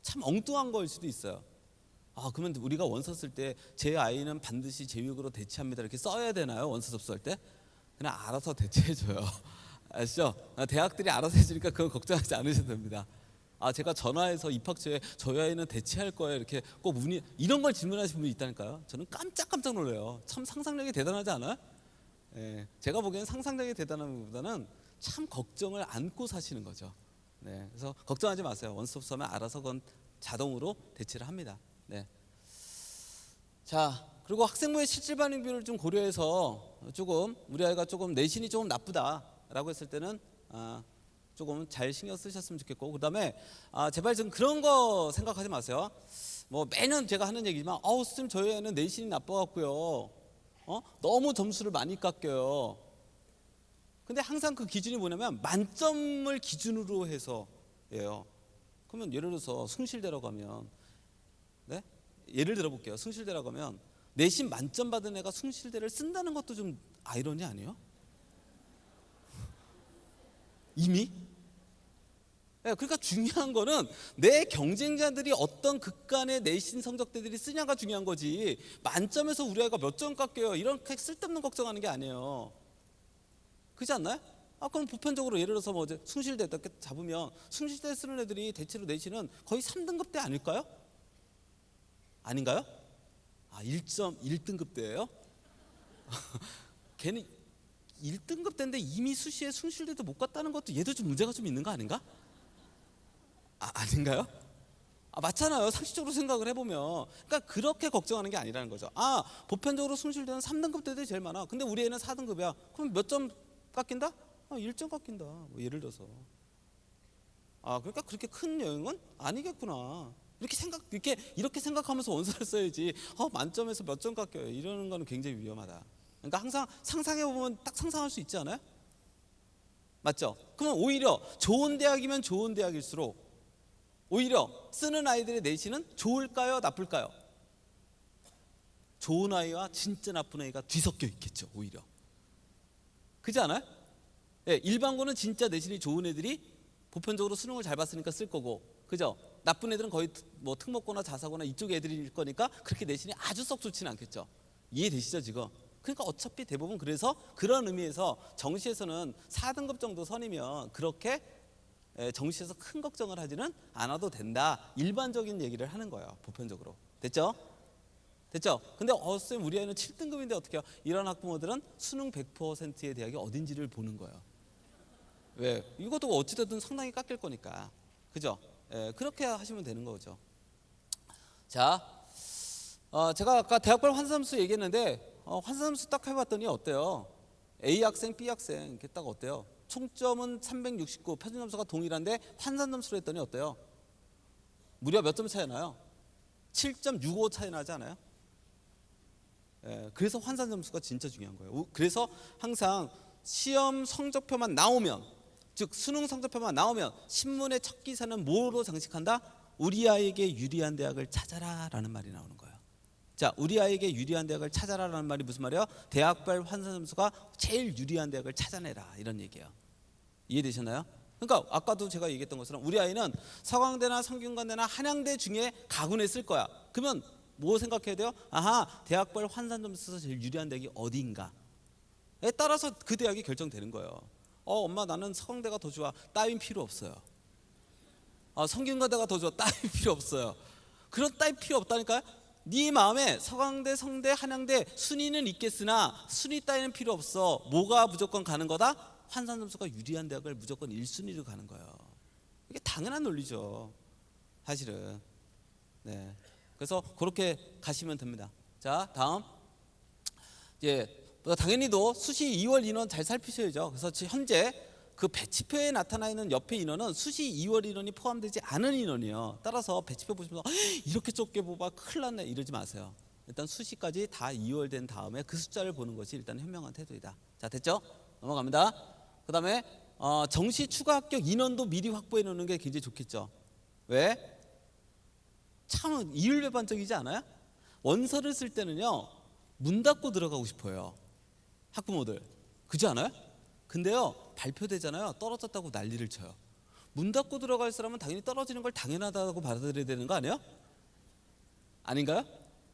참 엉뚱한 걸 수도 있어요. 그러면 우리가 원서 쓸 때 제 아이는 반드시 제휴국어로 대체합니다 이렇게 써야 되나요? 원서 접수할 때? 그냥 알아서 대체해줘요. 아시죠? 대학들이 알아서 해주니까 그건 걱정하지 않으셔도 됩니다. 제가 전화해서 입학처에 저희 아이는 대체할 거예요 이렇게 꼭 이런 걸 질문하시는 분이 있다니까요. 저는 깜짝 놀라요. 참 상상력이 대단하지 않아요? 제가 보기에는 상상력이 대단한 것보다는 참 걱정을 안고 사시는 거죠. 그래서 걱정하지 마세요. 원서 접수하면 알아서 그건 자동으로 대체를 합니다. 자, 그리고 학생부의 실질 반영 비율을 좀 고려해서 조금 우리 아이가 조금 내신이 조금 나쁘다라고 했을 때는 조금 잘 신경 쓰셨으면 좋겠고, 그다음에 제발 좀 그런 거 생각하지 마세요. 뭐 매년 제가 하는 얘기지만 선생님 저희 애는 내신이 나빠갖고요 너무 점수를 많이 깎여요. 근데 항상 그 기준이 뭐냐면 만점을 기준으로 해서예요. 그러면 예를 들어서 숭실대라고 하면 예를 들어볼게요. 숭실대라고 하면 내신 만점 받은 애가 숭실대를 쓴다는 것도 좀 아이러니 아니에요? 이미? 그러니까 중요한 거는 내 경쟁자들이 어떤 극간의 내신 성적대들이 쓰냐가 중요한 거지, 만점에서 우리 아이가 몇 점 깎여요 이렇게 쓸데없는 걱정하는 게 아니에요. 그렇지 않나요? 그럼 보편적으로 예를 들어서 뭐 숭실대 이렇게 잡으면 숭실대 쓰는 애들이 대체로 내신은 거의 3등급대 아닐까요? 아닌가요? 1.1등급대예요? 걔는 1등급대인데 이미 수시에 숭실대도 못 갔다는 것도 얘도 좀 문제가 좀 있는 거 아닌가? 아닌가요? 맞잖아요. 상식적으로 생각을 해보면. 그러니까 그렇게 걱정하는 게 아니라는 거죠. 보편적으로 숭실대는 3등급대들이 제일 많아. 근데 우리 애는 4등급이야. 그럼 몇 점 깎인다? 1점 깎인다. 뭐 예를 들어서. 그러니까 그렇게 큰 영향은 아니겠구나. 이렇게 생각하면서 원서를 써야지. 만점에서 몇 점 깎여요 이러는 거는 굉장히 위험하다. 그러니까 항상 상상해 보면 딱 상상할 수 있지 않아요? 맞죠? 그러면 오히려 좋은 대학이면 좋은 대학일수록 오히려 쓰는 아이들의 내신은 좋을까요? 나쁠까요? 좋은 아이와 진짜 나쁜 아이가 뒤섞여 있겠죠. 오히려 그렇지 않아요? 예, 일반고는 진짜 내신이 좋은 애들이 보편적으로 수능을 잘 봤으니까 쓸 거고, 그죠? 나쁜 애들은 거의 뭐 특목고나 자사고나 이쪽 애들일 거니까 그렇게 내신이 아주 썩 좋지는 않겠죠. 이해되시죠 지금? 그러니까 어차피 대부분 그래서 그런 의미에서 정시에서는 4등급 정도 선이면 그렇게 정시에서 큰 걱정을 하지는 않아도 된다. 일반적인 얘기를 하는 거예요. 보편적으로. 됐죠? 됐죠? 근데 쌤 우리 아이는 7등급인데 어떻게 해요? 이런 학부모들은 수능 100%의 대학이 어딘지를 보는 거예요. 왜? 이것도 어찌됐든 상당히 깎일 거니까. 그죠? 그렇게 하시면 되는 거죠. 자, 제가 아까 대학별 환산함수 얘기했는데 환산함수 딱 해봤더니 어때요? A 학생, B 학생 이렇게 딱 어때요? 총점은 369, 표준점수가 동일한데 환산점수로 했더니 어때요? 무려 몇 점 차이 나요? 7.65 차이 나지 않아요? 그래서 환산점수가 진짜 중요한 거예요. 그래서 항상 시험 성적표만 나오면, 즉 수능 성적표만 나오면 신문의 첫 기사는 뭐로 장식한다? 우리 아이에게 유리한 대학을 찾아라 라는 말이 나오는 거예요. 자, 우리 아이에게 유리한 대학을 찾아라 라는 말이 무슨 말이에요? 대학별 환산점수가 제일 유리한 대학을 찾아내라 이런 얘기예요. 이해되셨나요? 그러니까 아까도 제가 얘기했던 것처럼 우리 아이는 서강대나 성균관대나 한양대 중에 가군에 쓸 거야. 그러면 뭐 생각해야 돼요? 아하, 대학별 환산점수에서 제일 유리한 대학이 어디인가에 따라서 그 대학이 결정되는 거예요. 엄마 나는 서강대가 더 좋아. 따윈 필요 없어요. 성균관대가 더 좋아. 따윈 필요 없어요. 그런 따윈 필요 없다니까요. 네 마음에 서강대, 성대, 한양대 순위는 있겠으나 순위 따위는 필요 없어. 뭐가 무조건 가는 거다? 환산점수가 유리한 대학을 무조건 1순위로 가는 거예요. 이게 당연한 논리죠. 사실은. 네. 그래서 그렇게 가시면 됩니다. 자, 다음. 당연히도 수시 2월 인원 잘 살피셔야죠. 그래서 현재 그 배치표에 나타나 있는 옆에 인원은 수시 2월 인원이 포함되지 않은 인원이에요. 따라서 배치표 보시면서 이렇게 적게 뽑아 큰일 났네 이러지 마세요. 일단 수시까지 다 2월 된 다음에 그 숫자를 보는 것이 일단 현명한 태도이다. 자, 됐죠? 넘어갑니다. 그 다음에 정시 추가 합격 인원도 미리 확보해 놓는 게 굉장히 좋겠죠. 왜? 참 이율배반적이지 않아요? 원서를 쓸 때는요 문 닫고 들어가고 싶어요. 학부모들 그렇지 않아요? 근데요 발표되잖아요. 떨어졌다고 난리를 쳐요. 문 닫고 들어갈 사람은 당연히 떨어지는 걸 당연하다고 받아들여야 되는 거 아니에요? 아닌가요?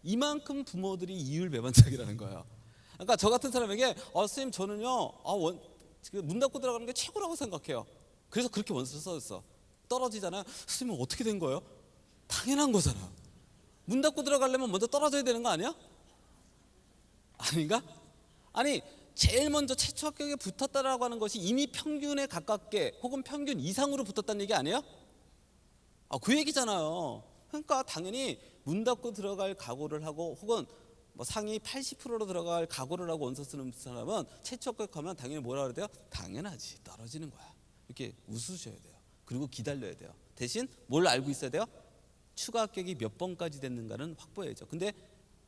이만큼 부모들이 이율배반적이라는 거예요. 그러니까 저 같은 사람에게 선생님 저는요 문 닫고 들어가는 게 최고라고 생각해요. 그래서 그렇게 원서를 써줬어. 떨어지잖아요. 선생님 어떻게 된 거예요? 당연한 거잖아. 문 닫고 들어가려면 먼저 떨어져야 되는 거 아니야? 아닌가? 아니 제일 먼저 최초 합격에 붙었다라고 하는 것이 이미 평균에 가깝게 혹은 평균 이상으로 붙었다는 얘기 아니에요? 그 얘기잖아요. 그러니까 당연히 문 닫고 들어갈 각오를 하고 혹은 뭐 상위 80%로 들어갈 각오를 하고 원서 쓰는 사람은 최초 합격하면 당연히 뭐라 그래야 돼요? 당연하지 떨어지는 거야. 이렇게 웃으셔야 돼요. 그리고 기다려야 돼요. 대신 뭘 알고 있어야 돼요? 추가 합격이 몇 번까지 됐는가는 확보해야죠. 근데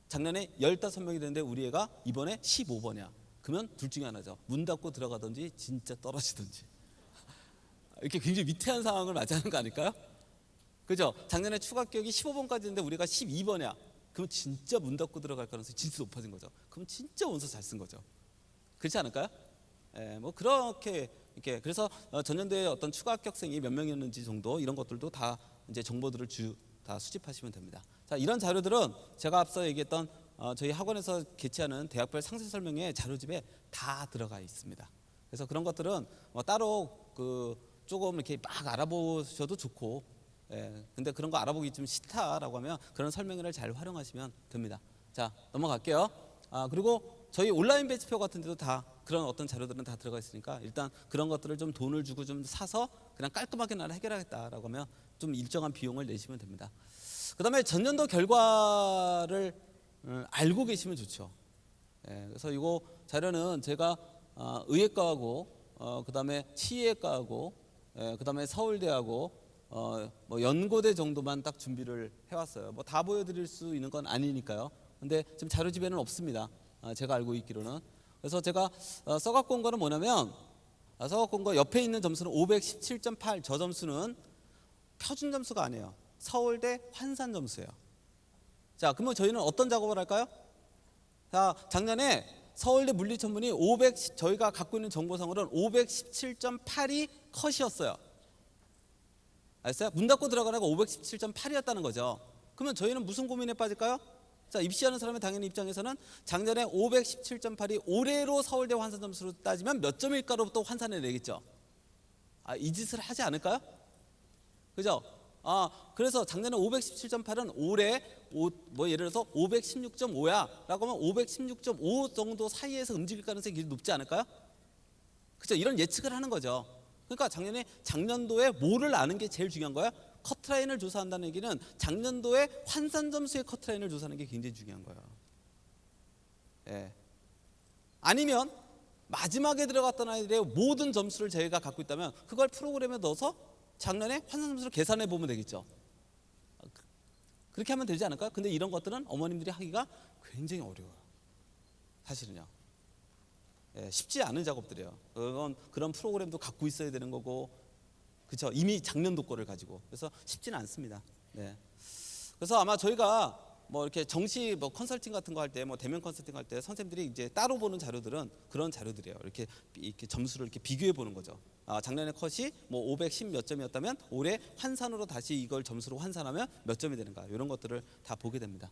작년에 15명이 됐는데 우리 애가 이번에 15번이야. 그러면 둘 중에 하나죠. 문 닫고 들어가든지 진짜 떨어지든지. 이렇게 굉장히 위태한 상황을 맞이하는 거 아닐까요? 그죠? 작년에 추가 합격이 15번까지 됐는데 우리가 12번이야. 그럼 진짜 문 닫고 들어갈 가능성이 진짜 높아진 거죠. 그럼 진짜 원서 잘 쓴 거죠. 그렇지 않을까요? 뭐 그렇게 이렇게 그래서 전년도에 어떤 추가 합격생이 몇 명이었는지 정도 이런 것들도 다 이제 정보들을 다 수집하시면 됩니다. 자, 이런 자료들은 제가 앞서 얘기했던 저희 학원에서 개최하는 대학별 상세 설명회 자료집에 다 들어가 있습니다. 그래서 그런 것들은 따로 조금 이렇게 막 알아보셔도 좋고, 근데 그런 거 알아보기 좀 싫다라고 하면 그런 설명회를 잘 활용하시면 됩니다. 자, 넘어갈게요. 그리고 저희 온라인 배치표 같은 데도 다 그런 어떤 자료들은 다 들어가 있으니까 일단 그런 것들을 좀 돈을 주고 좀 사서 그냥 깔끔하게 나를 해결하겠다라고 하면 좀 일정한 비용을 내시면 됩니다. 그 다음에 전년도 결과를 알고 계시면 좋죠. 그래서 이거 자료는 제가 의예과하고 그 다음에 치의과하고 그 다음에 서울대하고 뭐 연고대 정도만 딱 준비를 해왔어요. 뭐 다 보여드릴 수 있는 건 아니니까요. 근데 지금 자료집에는 없습니다. 제가 알고 있기로는. 그래서 제가 써갖고 온 거는 뭐냐면 써갖고 온 거 옆에 있는 점수는 517.8 저 점수는 표준 점수가 아니에요. 서울대 환산 점수예요. 자, 그러면 저희는 어떤 작업을 할까요? 자, 작년에 서울대 물리천문이 저희가 갖고 있는 정보상으로는 517.8이 컷이었어요. 알았어요? 문 닫고 들어가라가 517.8이었다는 거죠. 그러면 저희는 무슨 고민에 빠질까요? 자, 입시하는 사람의 당연히 입장에서는 작년에 517.8이 올해로 서울대 환산 점수로 따지면 몇 점일까로 또 환산해 내겠죠. 이 짓을 하지 않을까요? 그죠? 그래서 작년에 517.8은 올해 예를 들어서 516.5야 라고 하면 516.5 정도 사이에서 움직일 가능성이 굉장히 높지 않을까요? 그죠? 이런 예측을 하는 거죠. 그러니까 작년도에 뭐를 아는 게 제일 중요한 거예요? 커트라인을 조사한다는 얘기는 작년도에 환산 점수의 커트라인을 조사하는 게 굉장히 중요한 거예요. 예. 아니면 마지막에 들어갔던 아이들의 모든 점수를 저희가 갖고 있다면 그걸 프로그램에 넣어서 작년에 환산 점수를 계산해 보면 되겠죠. 그렇게 하면 되지 않을까요? 근데 이런 것들은 어머님들이 하기가 굉장히 어려워요. 사실은요. 예, 쉽지 않은 작업들이에요. 그런 프로그램도 갖고 있어야 되는 거고, 그렇죠? 이미 작년도 거를 가지고. 그래서 쉽지는 않습니다. 네. 그래서 아마 저희가 이렇게 정시 컨설팅 같은 거 할 때, 대면 컨설팅 할 때 선생님들이 이제 따로 보는 자료들은 그런 자료들이에요. 이렇게 점수를 이렇게 비교해 보는 거죠. 작년에 컷이 510 몇 점이었다면 올해 환산으로 다시 이걸 점수로 환산하면 몇 점이 되는가, 이런 것들을 다 보게 됩니다.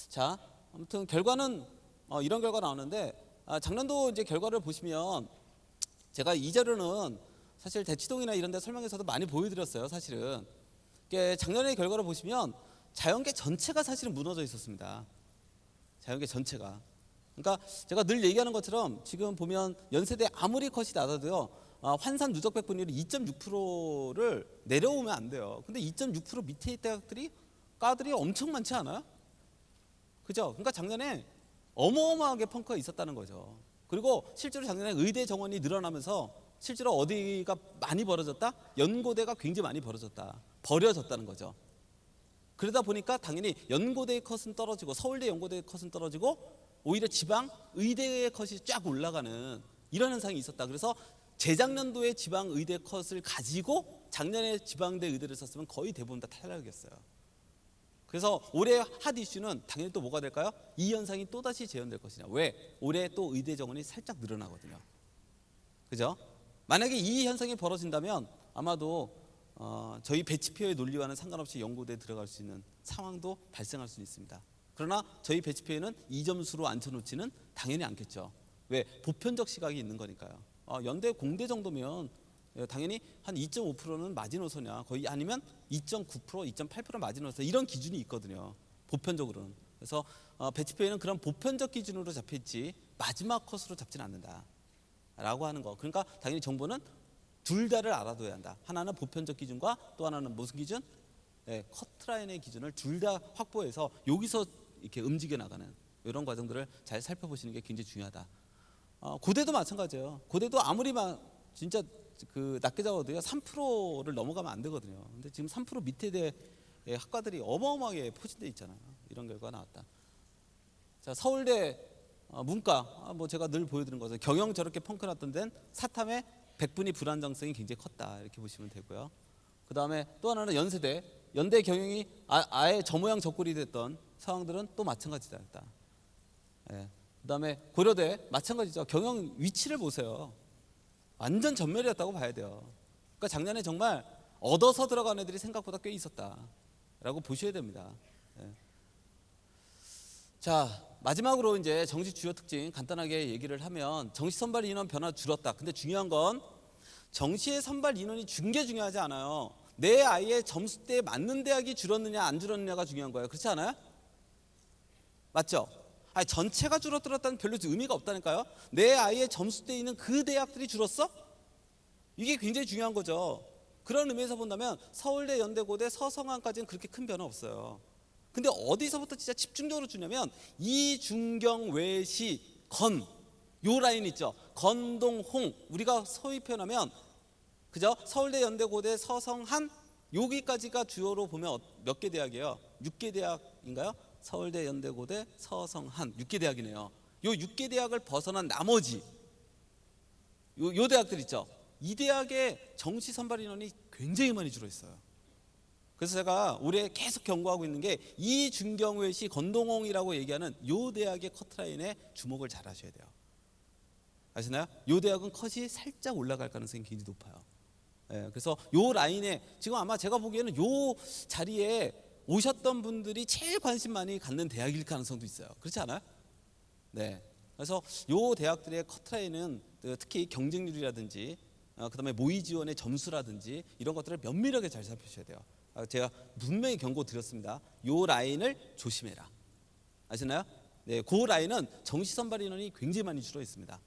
자, 아무튼 결과는 이런 결과 나오는데, 작년도 이제 결과를 보시면 제가 이 자료는 사실 대치동이나 이런 데 설명에서도 많이 보여드렸어요. 사실은 작년의 결과를 보시면 자연계 전체가 사실은 무너져 있었습니다. 자연계 전체가. 그러니까 제가 늘 얘기하는 것처럼 지금 보면 연세대 아무리 컷이 낮아도요, 환산 누적 백분율이 2.6%를 내려오면 안 돼요. 근데 2.6% 밑에 대학들이 과들이 엄청 많지 않아요? 그죠? 그러니까 작년에 어마어마하게 펑크가 있었다는 거죠. 그리고 실제로 작년에 의대 정원이 늘어나면서 실제로 어디가 많이 벌어졌다? 연고대가 굉장히 많이 버려졌다는 거죠. 그러다 보니까 당연히 연고대의 컷은 떨어지고 서울대 연고대의 컷은 떨어지고 오히려 지방 의대의 컷이 쫙 올라가는 이런 현상이 있었다. 그래서 재작년도에 지방 의대 컷을 가지고 작년에 지방대 의대를 썼으면 거의 대부분 다 탈락이었어요. 그래서 올해 핫 이슈는 당연히 또 뭐가 될까요? 이 현상이 또다시 재현될 것이냐. 왜? 올해 또 의대 정원이 살짝 늘어나거든요. 그죠? 만약에 이 현상이 벌어진다면 아마도 저희 배치표의 논리와는 상관없이 연고대에 들어갈 수 있는 상황도 발생할 수 있습니다. 그러나 저희 배치표에는 이 점수로 앉혀놓지는 당연히 않겠죠. 왜? 보편적 시각이 있는 거니까요. 연대 공대 정도면 당연히 한 2.5%는 마지노선이야. 거의 아니면 2.9%, 2.8% 마지노선, 이런 기준이 있거든요. 보편적으로는. 그래서 배치표에는 그런 보편적 기준으로 잡혀있지 마지막 컷으로 잡지는 않는다라고 하는 거. 그러니까 당연히 정보는 둘 다를 알아둬야 한다. 하나는 보편적 기준과 또 하나는 무슨 기준? 커트라인의 기준을 둘 다 확보해서 여기서 이렇게 움직여 나가는 이런 과정들을 잘 살펴보시는 게 굉장히 중요하다. 고대도 마찬가지예요. 고대도 아무리 진짜 낮게 잡아도요 3%를 넘어가면 안 되거든요. 근데 지금 3% 밑에 대 학과들이 어마어마하게 포진돼 있잖아요. 이런 결과가 나왔다. 자, 서울대 문과 제가 늘 보여드리는 거죠. 경영 저렇게 펑크 났던 데는 사탐의 백분위 불안정성이 굉장히 컸다, 이렇게 보시면 되고요. 그 다음에 또 하나는 연대 경영이 아예 저 모양 저 꼴이 됐던 상황들은 또 마찬가지다. 그 다음에 고려대 마찬가지죠. 경영 위치를 보세요. 완전 전멸이었다고 봐야 돼요. 그러니까 작년에 정말 얻어서 들어간 애들이 생각보다 꽤 있었다라고 보셔야 됩니다. 자, 마지막으로 이제 정시 주요 특징 간단하게 얘기를 하면, 정시 선발 인원 변화 줄었다. 근데 중요한 건 정시의 선발 인원이 준 게 중요하지 않아요. 내 아이의 점수대에 맞는 대학이 줄었느냐 안 줄었느냐가 중요한 거예요. 그렇지 않아요? 맞죠? 전체가 줄어들었다는 별로 의미가 없다니까요. 내 아이의 점수대에 있는 그 대학들이 줄었어? 이게 굉장히 중요한 거죠. 그런 의미에서 본다면 서울대, 연대고대, 서성한까지는 그렇게 큰 변화 없어요. 근데 어디서부터 진짜 집중적으로 주냐면 이중경, 외시, 건, 요 라인 있죠. 건동, 홍, 우리가 소위 표현하면 그죠? 서울대, 연대고대, 서성한, 여기까지가 주요로 보면 몇 개 대학이에요? 6개 대학인가요? 서울대, 연대고대, 서성한 6개 대학이네요. 요 6개 대학을 벗어난 나머지 요 대학들 있죠. 이 대학의 정시 선발 인원이 굉장히 많이 줄어 있어요. 그래서 제가 올해 계속 경고하고 있는 게 이중경외시 건동홍이라고 얘기하는 요 대학의 커트라인에 주목을 잘 하셔야 돼요. 아시나요? 요 대학은 컷이 살짝 올라갈 가능성이 굉장히 높아요. 예, 그래서 요 라인에 지금 아마 제가 보기에는 요 자리에 오셨던 분들이 제일 관심 많이 갖는 대학일 가능성도 있어요. 그렇지 않아요? 네. 그래서 요 대학들의 커트라인은 특히 경쟁률이라든지 그다음에 모의 지원의 점수라든지 이런 것들을 면밀하게 잘 살피셔야 돼요. 제가 분명히 경고 드렸습니다. 요 라인을 조심해라. 아시나요? 네, 그 라인은 정시 선발 인원이 굉장히 많이 줄어 있습니다.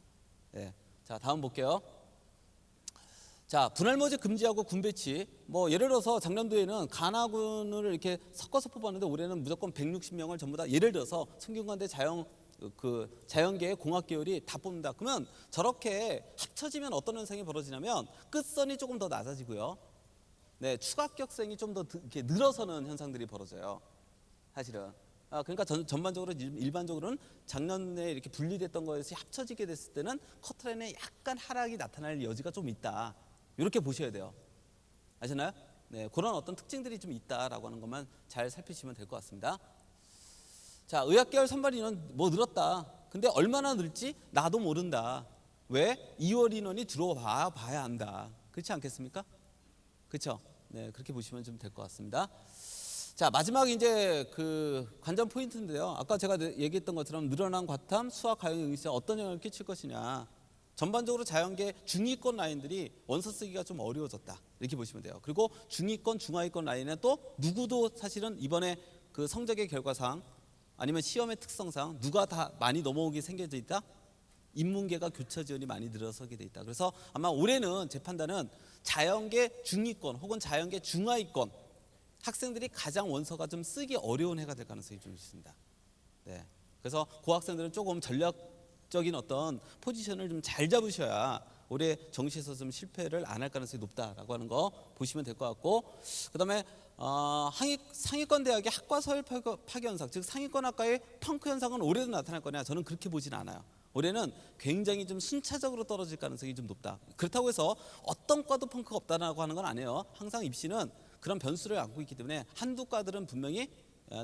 네. 자, 다음 볼게요. 자, 분할 모집 금지하고 군 배치. 뭐 예를 들어서 작년도에는 간화군을 이렇게 섞어서 뽑았는데 올해는 무조건 160명을 전부 다 예를 들어서 성균관대 자연계 공학 계열이 다 뽑는다. 그러면 저렇게 합쳐지면 어떤 현상이 벌어지냐면 끝선이 조금 더 낮아지고요. 네, 추가 합격생이 좀 더 이렇게 늘어서는 현상들이 벌어져요. 사실은. 그러니까 전반적으로 일반적으로는 작년에 이렇게 분리됐던 것이 합쳐지게 됐을 때는 커트라인에 약간 하락이 나타날 여지가 좀 있다. 이렇게 보셔야 돼요. 아시나요? 네, 그런 어떤 특징들이 좀 있다라고 하는 것만 잘 살피시면 될 것 같습니다. 자, 의학계열 선발 인원 뭐 늘었다. 근데 얼마나 늘지 나도 모른다. 왜? 2월 인원이 들어와 봐야 한다. 그렇지 않겠습니까? 그렇죠? 네, 그렇게 보시면 좀 될 것 같습니다. 자, 마지막 이제 그 관전 포인트인데요. 아까 제가 얘기했던 것처럼 늘어난 과탐, 수학, 가용, 응시에 어떤 영향을 끼칠 것이냐. 전반적으로 자연계 중위권 라인들이 원서 쓰기가 좀 어려워졌다. 이렇게 보시면 돼요. 그리고 중위권, 중하위권 라인은 또 누구도 사실은 이번에 그 성적의 결과상 아니면 시험의 특성상 누가 다 많이 넘어오게 생겨져 있다? 인문계가 교차 지원이 많이 늘어서게 돼 있다. 그래서 아마 올해는 제 판단은 자연계 중위권 혹은 자연계 중하위권 학생들이 가장 원서가 좀 쓰기 어려운 해가 될 가능성이 좀 있습니다. 네. 그래서 그 학생들은 조금 전략적인 어떤 포지션을 좀 잘 잡으셔야 올해 정시에서 좀 실패를 안 할 가능성이 높다라고 하는 거 보시면 될 것 같고, 그다음에 상위권 대학의 학과 서열 파괴 현상, 즉 상위권 학과의 펑크 현상은 올해도 나타날 거냐? 저는 그렇게 보지는 않아요. 올해는 굉장히 좀 순차적으로 떨어질 가능성이 좀 높다. 그렇다고 해서 어떤 과도 펑크가 없다라고 하는 건 아니에요. 항상 입시는 그런 변수를 안고 있기 때문에 한두 과들은 분명히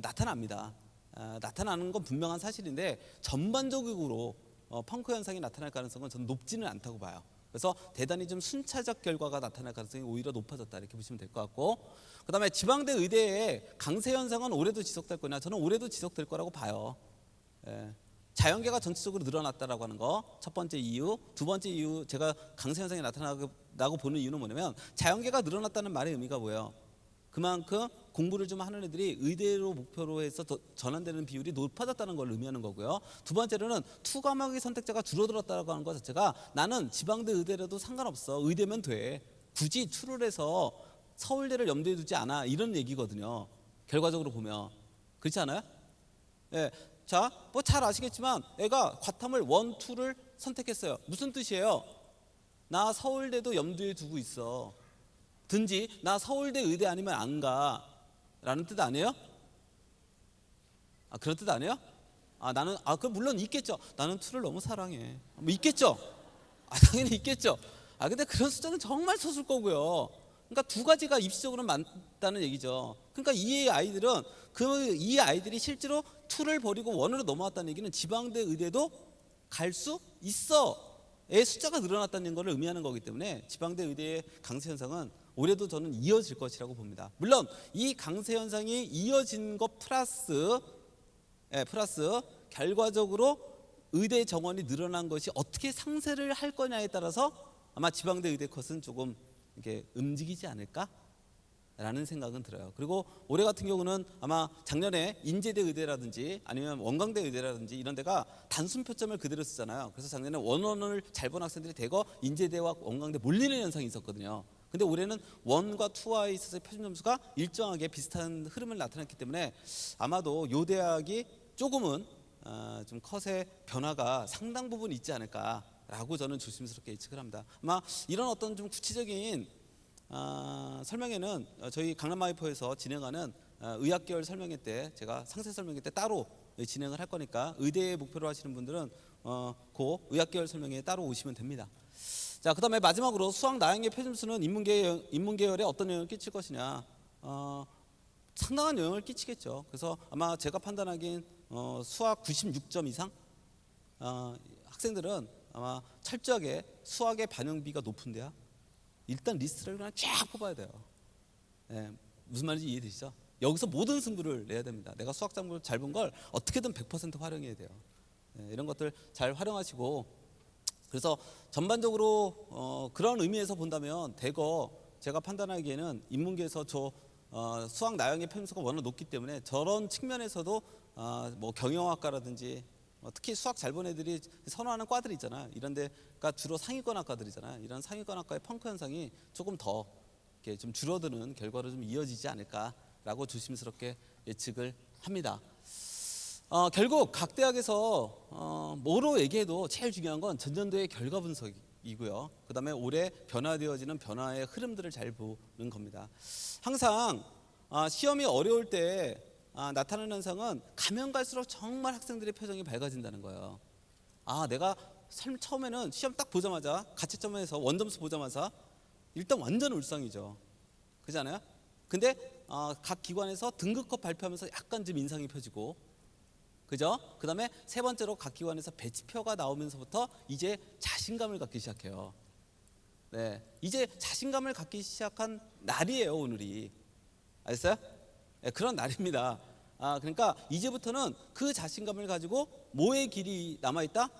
나타납니다. 나타나는 건 분명한 사실인데 전반적으로 펑크 현상이 나타날 가능성은 저는 높지는 않다고 봐요. 그래서 대단히 좀 순차적 결과가 나타날 가능성이 오히려 높아졌다 이렇게 보시면 될 것 같고, 그다음에 지방대 의대의 강세 현상은 올해도 지속될 거냐? 저는 올해도 지속될 거라고 봐요. 예. 자연계가 전체적으로 늘어났다라고 하는 거 첫 번째 이유, 두 번째 이유 제가 강세 현상이 나타나고 보는 이유는 뭐냐면 자연계가 늘어났다는 말의 의미가 뭐예요? 그만큼 공부를 좀 하는 애들이 의대로 목표로 해서 더 전환되는 비율이 높아졌다는 걸 의미하는 거고요. 두 번째로는 투 과목의 선택자가 줄어들었다고 하는 것 자체가 나는 지방대 의대라도 상관없어. 의대면 돼. 굳이 투를 해서 서울대를 염두에 두지 않아. 이런 얘기거든요. 결과적으로 보면. 그렇지 않아요? 예. 자, 뭐 잘 아시겠지만 애가 과탐을 1, 2를 선택했어요. 무슨 뜻이에요? 나 서울대도 염두에 두고 있어. 든지 나 서울대 의대 아니면 안 가. 라는 뜻 아니에요? 그런 뜻 아니에요? 나는 그 물론 있겠죠. 나는 투를 너무 사랑해. 뭐 있겠죠. 당연히 있겠죠. 근데 그런 숫자는 정말 소수일 거고요. 그러니까 두 가지가 입시적으로 많다는 얘기죠. 그러니까 이 아이들은 이 아이들이 실제로 투를 버리고 원으로 넘어왔다는 얘기는 지방대 의대도 갈 수 있어의 숫자가 늘어났다는 걸 의미하는 거기 때문에 지방대 의대의 강세 현상은 올해도 저는 이어질 것이라고 봅니다. 물론 이 강세 현상이 이어진 것 플러스 결과적으로 의대 정원이 늘어난 것이 어떻게 상쇄를 할 거냐에 따라서 아마 지방대 의대 컷은 조금 이렇게 움직이지 않을까라는 생각은 들어요. 그리고 올해 같은 경우는 아마 작년에 인제대 의대라든지 아니면 원광대 의대라든지 이런 데가 단순 표점을 그대로 쓰잖아요. 그래서 작년에 원원을 잘 본 학생들이 대거 인제대와 원광대 몰리는 현상이 있었거든요. 근데 올해는 원과 투와에 있어서 표준 점수가 일정하게 비슷한 흐름을 나타냈기 때문에 아마도 요 대학이 조금은 좀 컷의 변화가 상당 부분 있지 않을까라고 저는 조심스럽게 예측을 합니다. 아마 이런 어떤 좀 구체적인 설명회는 저희 강남마이퍼에서 진행하는 의학계열 설명회 때 제가 상세 설명회 때 따로 진행을 할 거니까 의대 목표로 하시는 분들은 그 의학계열 설명회에 따로 오시면 됩니다. 자, 그다음에 마지막으로 수학 나형의 표준수는 인문계열에 어떤 영향을 끼칠 것이냐? 상당한 영향을 끼치겠죠. 그래서 아마 제가 판단하기엔 수학 96점 이상 학생들은 아마 철저하게 수학의 반영비가 높은데요. 일단 리스트를 그냥 쫙 뽑아야 돼요. 예, 무슨 말인지 이해되시죠? 여기서 모든 승부를 내야 됩니다. 내가 수학 작품을 잘 본 걸 어떻게든 100% 활용해야 돼요. 예, 이런 것들 잘 활용하시고, 그래서 전반적으로 그런 의미에서 본다면 대거 제가 판단하기에는 인문계에서 수학 나형의 편수가 워낙 높기 때문에 저런 측면에서도 뭐 경영학과라든지 특히 수학 잘 본 애들이 선호하는 과들이 있잖아요. 이런 데가 주로 상위권 학과들이잖아요. 이런 상위권 학과의 펑크 현상이 조금 더 이렇게 좀 줄어드는 결과로 좀 이어지지 않을까라고 조심스럽게 예측을 합니다. 결국 각 대학에서 뭐로 얘기해도 제일 중요한 건 전년도의 결과 분석이고요. 그 다음에 올해 변화되어지는 변화의 흐름들을 잘 보는 겁니다. 항상 시험이 어려울 때 나타나는 현상은 가면 갈수록 정말 학생들의 표정이 밝아진다는 거예요. 내가 처음에는 시험 딱 보자마자 가채점에서 원점수 보자마자 일단 완전 울상이죠. 그렇지 않아요? 근데 각 기관에서 등급컷 발표하면서 약간 좀 인상이 펴지고, 그죠? 그 다음에 세 번째로 각 기관에서 배치표가 나오면서부터 이제 자신감을 갖기 시작해요. 네, 이제 자신감을 갖기 시작한 날이에요, 오늘이. 알겠어요? 네, 그런 날입니다. 그러니까 이제부터는 그 자신감을 가지고 뭐의 길이 남아있다?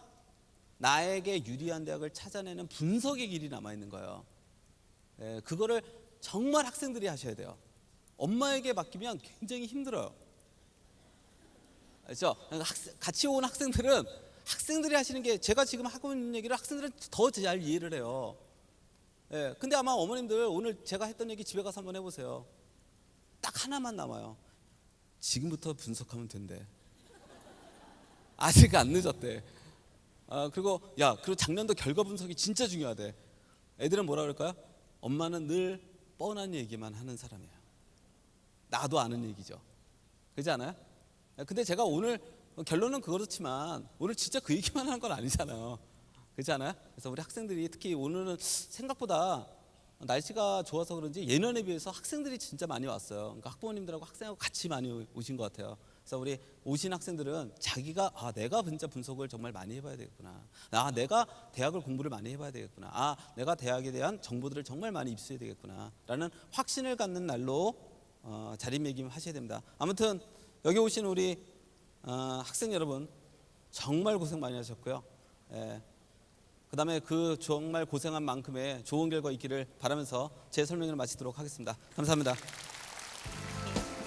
나에게 유리한 대학을 찾아내는 분석의 길이 남아있는 거예요. 네, 그거를 정말 학생들이 하셔야 돼요. 엄마에게 맡기면 굉장히 힘들어요. 그렇죠? 같이 온 학생들이 하시는 게, 제가 지금 하고 있는 얘기를 학생들은 더 잘 이해를 해요. 예, 근데 아마 어머님들 오늘 제가 했던 얘기 집에 가서 한번 해보세요. 딱 하나만 남아요. 지금부터 분석하면 된대. 아직 안 늦었대. 그리고 작년도 결과 분석이 진짜 중요하대. 애들은 뭐라 그럴까요? 엄마는 늘 뻔한 얘기만 하는 사람이에요. 나도 아는 얘기죠. 그렇지 않아요? 근데 제가 오늘 결론은 그렇지만 오늘 진짜 그 얘기만 하는 건 아니잖아요. 그렇지 않아요? 그래서 우리 학생들이 특히 오늘은 생각보다 날씨가 좋아서 그런지 예년에 비해서 학생들이 진짜 많이 왔어요. 그러니까 학부모님들하고 학생하고 같이 많이 오신 것 같아요. 그래서 우리 오신 학생들은 자기가 내가 진짜 분석을 정말 많이 해봐야 되겠구나. 내가 대학을 공부를 많이 해봐야 되겠구나. 내가 대학에 대한 정보들을 정말 많이 입수해야 되겠구나 라는 확신을 갖는 날로 자리매김하셔야 됩니다. 아무튼 여기 오신 우리 학생 여러분 정말 고생 많이 하셨고요. 그 다음에 그 정말 고생한 만큼의 좋은 결과 있기를 바라면서 제 설명을 마치도록 하겠습니다. 감사합니다.